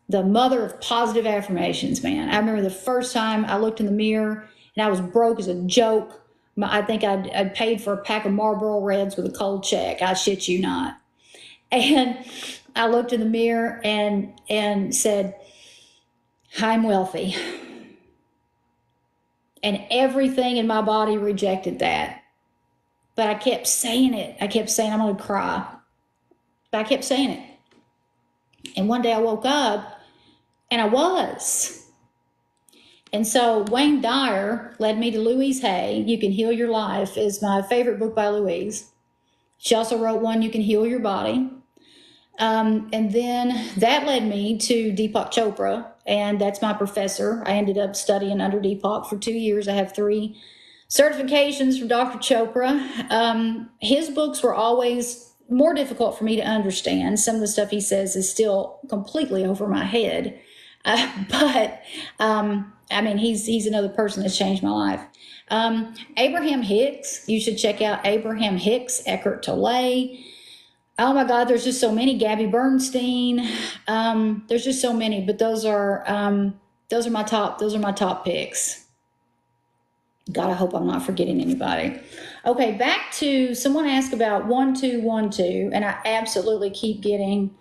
the mother of positive affirmations, man. I remember the first time I looked in the mirror and I was broke as a joke. I think I'd paid for a pack of Marlboro Reds with a cold check. I shit you not. And I looked in the mirror and said, I'm wealthy. And everything in my body rejected that. But I kept saying it. I kept saying, I'm going to cry. But I kept saying it. And one day I woke up and I was. And so Wayne Dyer led me to Louise Hay. You Can Heal Your Life is my favorite book by Louise. She also wrote one, You Can Heal Your Body. And then that led me to Deepak Chopra, and that's my professor. I ended up studying under Deepak for 2 years. I have 3 certifications from Dr. Chopra. His books were always more difficult for me to understand. Some of the stuff he says is still completely over my head. But I mean, he's another person that's changed my life. Abraham Hicks, you should check out Abraham Hicks, Eckhart Tolle. Oh my God, there's just so many. Gabby Bernstein. There's just so many, but those are my top picks. God, I hope I'm not forgetting anybody. Okay, back to someone asked about 1212, and I absolutely keep getting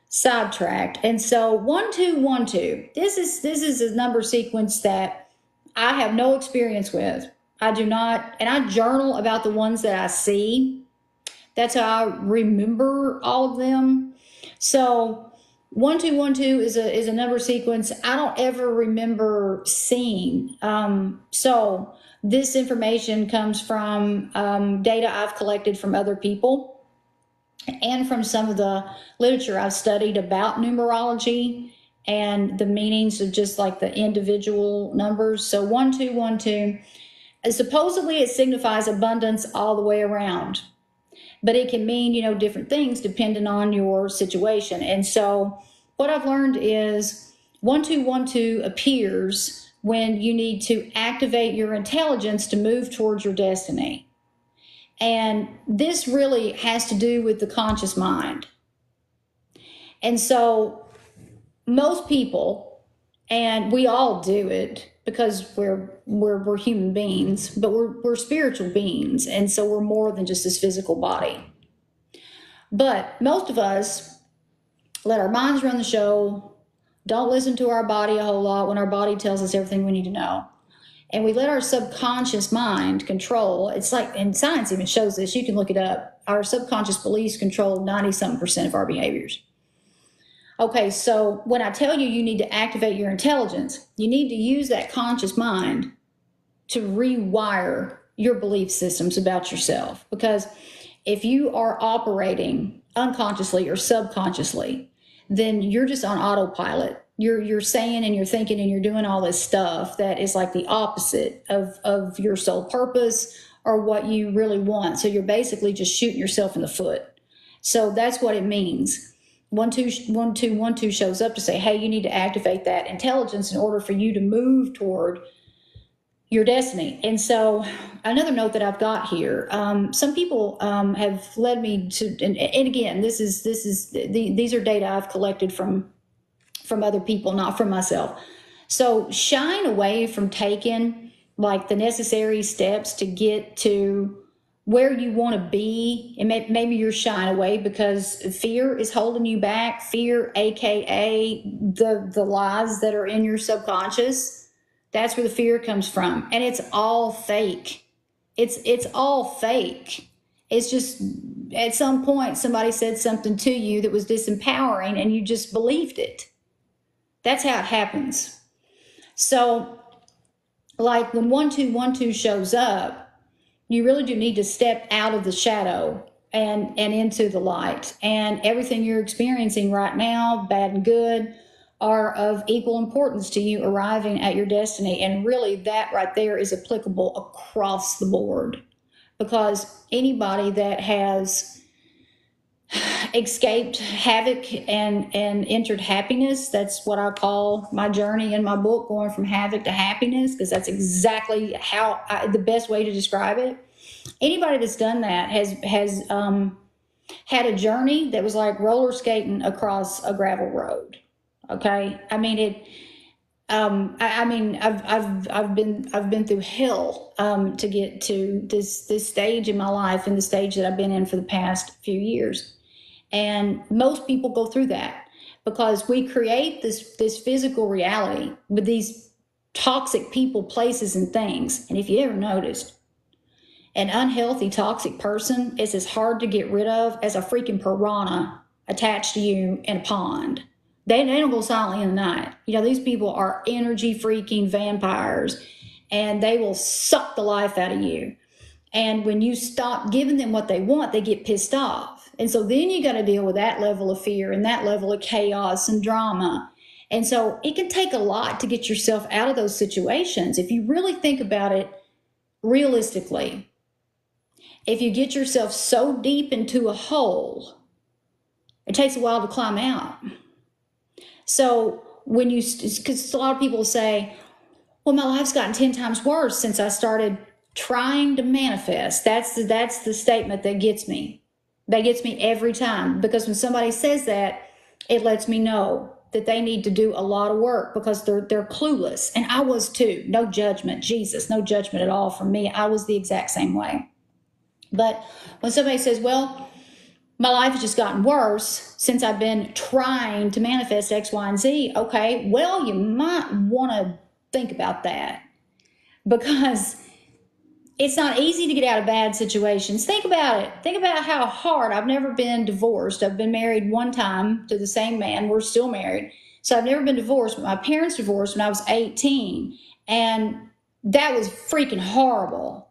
sidetracked. And so 1212, this is a number sequence that I have no experience with. I do not, and I journal about the ones that I see. That's how I remember all of them. So 1212 is a number sequence I don't ever remember seeing. So This information comes from data I've collected from other people and from some of the literature I've studied about numerology and the meanings of just like the individual numbers. So 1212, supposedly it signifies abundance all the way around, but it can mean, different things depending on your situation. And so what I've learned is 1212 appears when you need to activate your intelligence to move towards your destiny. And this really has to do with the conscious mind. And so most people, and we all do it because we're human beings, but we're spiritual beings, and so we're more than just this physical body. But most of us let our minds run the show, don't listen to our body a whole lot when our body tells us everything we need to know. And we let our subconscious mind control. It's like, and science even shows this, you can look it up. Our subconscious beliefs control 90-something% of our behaviors. Okay, so when I tell you you need to activate your intelligence, you need to use that conscious mind to rewire your belief systems about yourself. Because if you are operating unconsciously or subconsciously, then you're just on autopilot. You're saying and you're thinking and you're doing all this stuff that is like the opposite of your soul purpose or what you really want. So you're basically just shooting yourself in the foot. So that's what it means. 1212 shows up to say, hey, you need to activate that intelligence in order for you to move toward your destiny. And so another note that I've got here, some people have led me to, and again, these are data I've collected from other people, not from myself. So shying away from taking like the necessary steps to get to where you want to be, and maybe you're shying away because fear is holding you back. Fear, aka the lies that are in your subconscious. That's where the fear comes from, and it's all fake. It's all fake. It's just at some point somebody said something to you that was disempowering, and you just believed it. That's how it happens. So, like when 1212 shows up, you really do need to step out of the shadow and into the light. And everything you're experiencing right now, bad and good, are of equal importance to you arriving at your destiny. And really that right there is applicable across the board, because anybody that has escaped havoc and entered happiness, that's what I call my journey in my book, going from havoc to happiness, because that's exactly how the best way to describe it. Anybody that's done that has had a journey that was like roller skating across a gravel road. Okay, I mean it. I mean, I've been through hell to get to this stage in my life, and the stage that I've been in for the past few years. And most people go through that because we create this physical reality with these toxic people, places, and things. And if you ever noticed, an unhealthy, toxic person is as hard to get rid of as a freaking piranha attached to you in a pond. They don't go silently in the night. These people are energy freaking vampires, and they will suck the life out of you. And when you stop giving them what they want, they get pissed off. And so then you got to deal with that level of fear and that level of chaos and drama. And so it can take a lot to get yourself out of those situations. If you really think about it realistically, if you get yourself so deep into a hole, it takes a while to climb out. So because a lot of people say, well, my life's gotten 10 times worse since I started trying to manifest. That's the statement that gets me. That gets me every time, because when somebody says that, it lets me know that they need to do a lot of work, because they're clueless. And I was too. No judgment, Jesus, no judgment at all from me. I was the exact same way. But when somebody says, well, my life has just gotten worse since I've been trying to manifest X, Y, and Z. Okay, well, you might want to think about that, because it's not easy to get out of bad situations. Think about it. Think about how hard. I've never been divorced. I've been married one time to the same man. We're still married. So I've never been divorced. But my parents divorced when I was 18. And that was freaking horrible.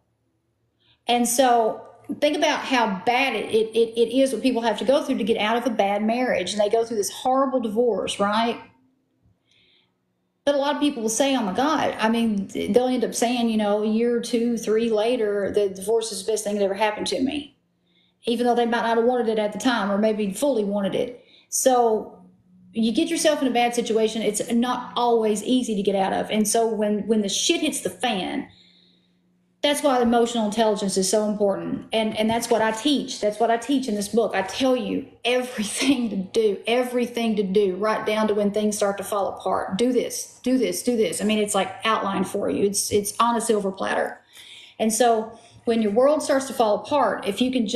And so think about how bad it is what people have to go through to get out of a bad marriage. And they go through this horrible divorce, right? But a lot of people will say, oh my God, I mean, they'll end up saying, you know, a year, 2, 3 later, the divorce is the best thing that ever happened to me. Even though they might not have wanted it at the time, or maybe fully wanted it. So you get yourself in a bad situation, it's not always easy to get out of. And so when the shit hits the fan, that's why emotional intelligence is so important. And that's what I teach. That's what I teach in this book. I tell you everything to do, right down to when things start to fall apart. Do this, do this, do this. I mean, it's like outlined for you. It's on a silver platter. And so when your world starts to fall apart, if you can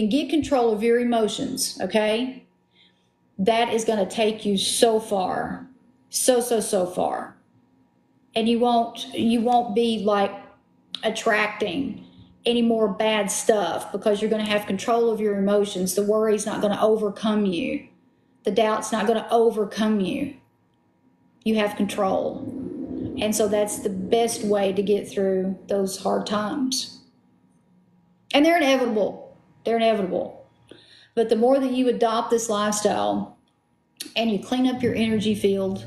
get control of your emotions, okay, that is going to take you so far, so far. And you won't be like attracting any more bad stuff, because you're going to have control of your emotions. The worry's not going to overcome you. The doubt's not going to overcome you. You have control. And so that's the best way to get through those hard times. And they're inevitable. They're inevitable. But the more that you adopt this lifestyle and you clean up your energy field,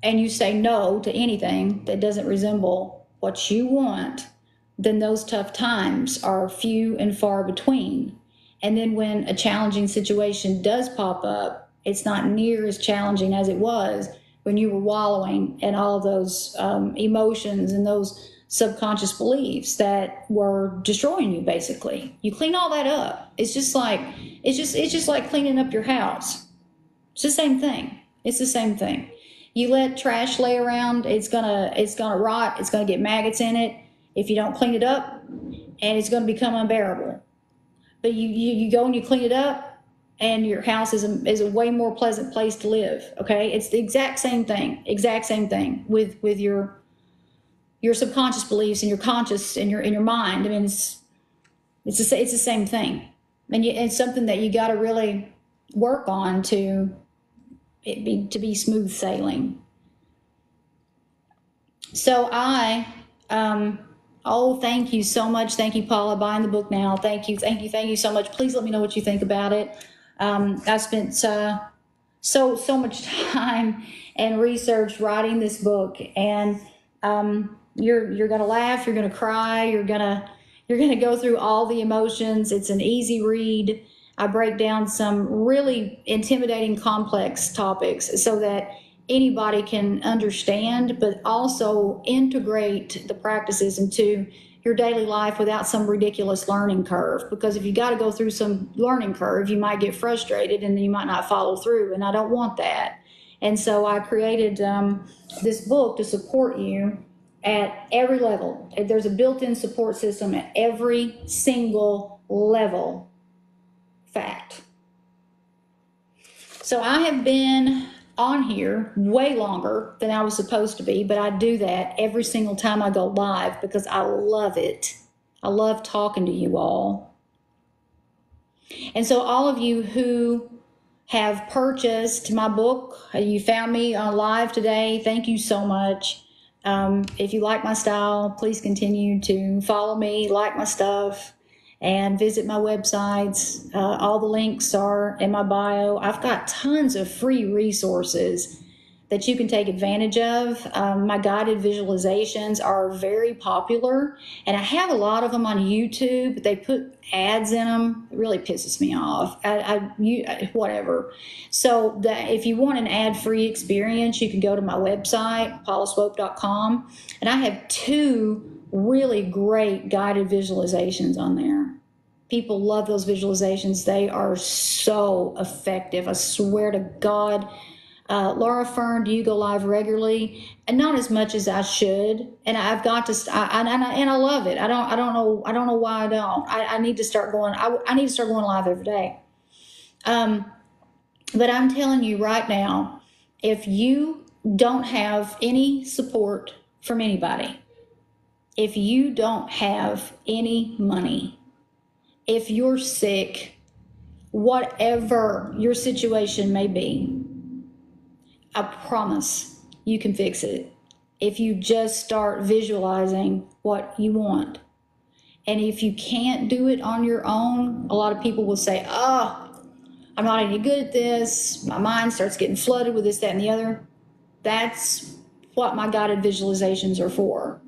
and you say no to anything that doesn't resemble what you want, then those tough times are few and far between. And then when a challenging situation does pop up, it's not near as challenging as it was when you were wallowing in all of those emotions and those subconscious beliefs that were destroying you. Basically, you clean all that up. It's just like cleaning up your house. It's the same thing. It's the same thing. You let trash lay around, it's gonna rot, it's gonna get maggots in it if you don't clean it up, and it's gonna become unbearable. But you go and you clean it up, and your house is a way more pleasant place to live. Okay, it's the exact same thing with your subconscious beliefs and your conscious and your mind. I mean, it's the same thing, and it's something that you got to really work on to be smooth sailing. So thank you so much. Thank you, Paula, buying the book now. Thank you so much. Please let me know what you think about it. I spent so much time and research writing this book, and you're gonna laugh, you're gonna cry, you're gonna go through all the emotions. It's an easy read. I break down some really intimidating, complex topics so that anybody can understand, but also integrate the practices into your daily life without some ridiculous learning curve. Because if you got to go through some learning curve, you might get frustrated and then you might not follow through, and I don't want that. And so I created this book to support you at every level. There's a built-in support system at every single level. Fact. So I have been on here way longer than I was supposed to be, but I do that every single time I go live because I love it. I love talking to you all. And so all of you who have purchased my book, you found me on live today, thank you so much. If you like my style, please continue to follow me, like my stuff, and visit my websites. All the links are in my bio. I've got tons of free resources that you can take advantage of. My guided visualizations are very popular, and I have a lot of them on YouTube. They put ads in them. It really pisses me off. Whatever. So if you want an ad-free experience, you can go to my website, paulaswope.com, and I have 2 really great guided visualizations on there. People love those visualizations. They are so effective. I swear to God. Laura Fern, do you go live regularly? And not as much as I should. And I've got to, and I love it. I don't know why I don't. I need to start going. I need to start going live every day. But I'm telling you right now, if you don't have any support from anybody, if you don't have any money, if you're sick, whatever your situation may be, I promise you can fix it. if you just start visualizing what you want. And if you can't do it on your own, a lot of people will say, oh, I'm not any good at this. My mind starts getting flooded with this, that, and the other. That's what my guided visualizations are for.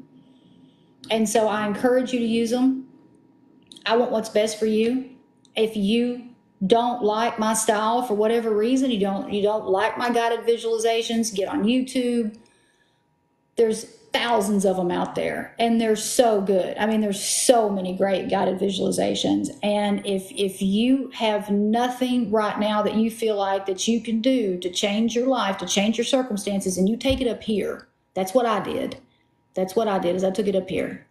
And so I encourage you to use them. I want what's best for you. If you don't like my style for whatever reason, you don't like my guided visualizations, get on YouTube. There's thousands of them out there, and they're so good. I mean, there's so many great guided visualizations. And if you have nothing right now that you feel like that you can do to change your life, to change your circumstances, and you take it up here, that's what I did. That's what I did, is I took it up here.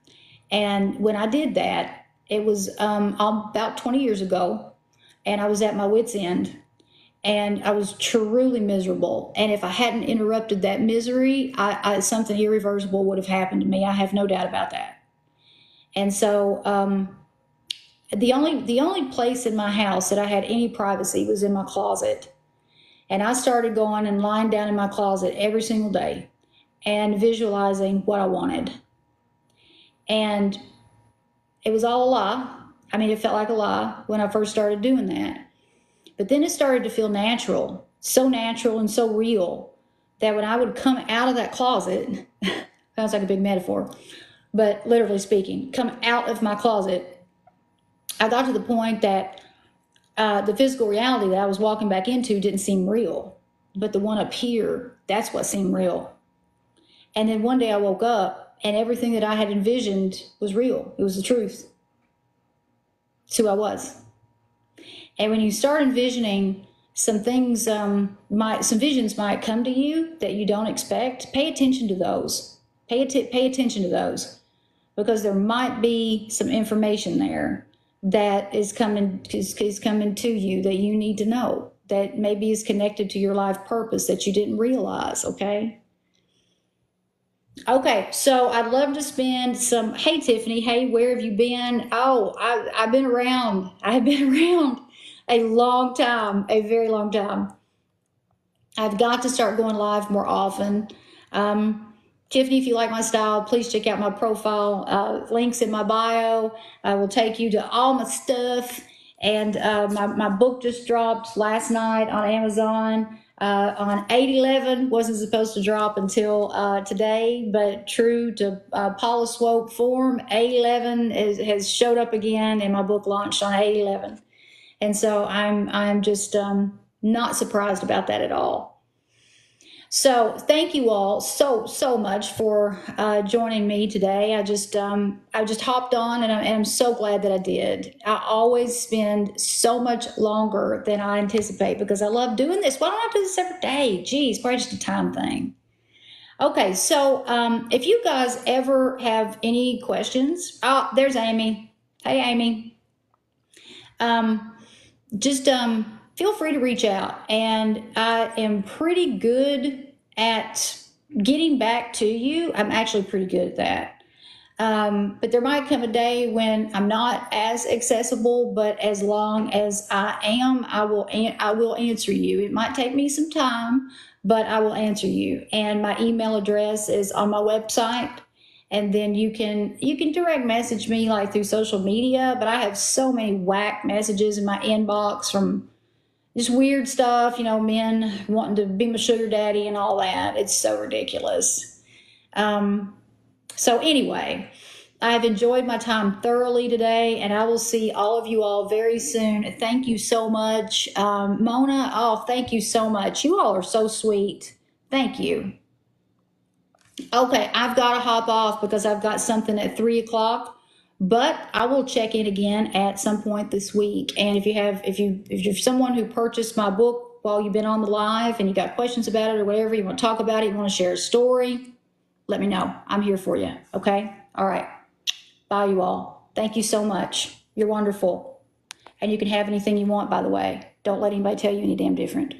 And when I did that, it was about 20 years ago, and I was at my wit's end. And I was truly miserable. And if I hadn't interrupted that misery, something irreversible would have happened to me. I have no doubt about that. And so the only place in my house that I had any privacy was in my closet. And I started going and lying down in my closet every single day and visualizing what I wanted. And it was all a lie. I mean, it felt like a lie when I first started doing that. But then it started to feel natural and so real, that when I would come out of that closet, sounds like a big metaphor, but literally speaking, come out of my closet, I got to the point that the physical reality that I was walking back into didn't seem real. But the one up here, that's what seemed real. And then one day I woke up and everything that I had envisioned was real. It was the truth. It's who I was. And when you start envisioning some things, some visions might come to you that you don't expect. Pay attention to those. Pay attention to those, because there might be some information there that is coming to you that you need to know, that maybe is connected to your life purpose that you didn't realize. Okay, so I'd love to spend some. Hey, Tiffany. Hey, where have you been? Oh, I've been around. I've been around a long time, a very long time. I've got to start going live more often. Tiffany, if you like my style, please check out my profile. Links in my bio. I will take you to all my stuff. And my book just dropped last night on Amazon. On 8/11, wasn't supposed to drop until today, but true to Paula Swope form, 8/11 has showed up again, and my book launched on 8/11. And so I'm just not surprised about that at all. So thank you all so much for joining me today. I just hopped on, and I'm so glad that I did. I always spend so much longer than I anticipate because I love doing this. Why don't I do this every day? Geez, probably just a time thing. Okay, so if you guys ever have any questions, oh, there's Amy. Hey, Amy. Just feel free to reach out. And I am pretty good at getting back to you. I'm actually pretty good at that. But there might come a day when I'm not as accessible, but as long as I am, I will answer you. It might take me some time, but I will answer you. And my email address is on my website. And then you can direct message me like through social media, but I have so many whack messages in my inbox from just weird stuff, men wanting to be my sugar daddy and all that. It's so ridiculous. So anyway, I've enjoyed my time thoroughly today, and I will see all of you all very soon. Thank you so much. Mona, oh, thank you so much. You all are so sweet. Thank you. Okay, I've got to hop off because I've got something at 3 o'clock, but I will check in again at some point this week. And if you're someone who purchased my book while you've been on the live and you got questions about it or whatever, you want to talk about it, you want to share a story, let me know. I'm here for you. Okay. All right. Bye, you all. Thank you so much. You're wonderful. And you can have anything you want, by the way. Don't let anybody tell you any damn different.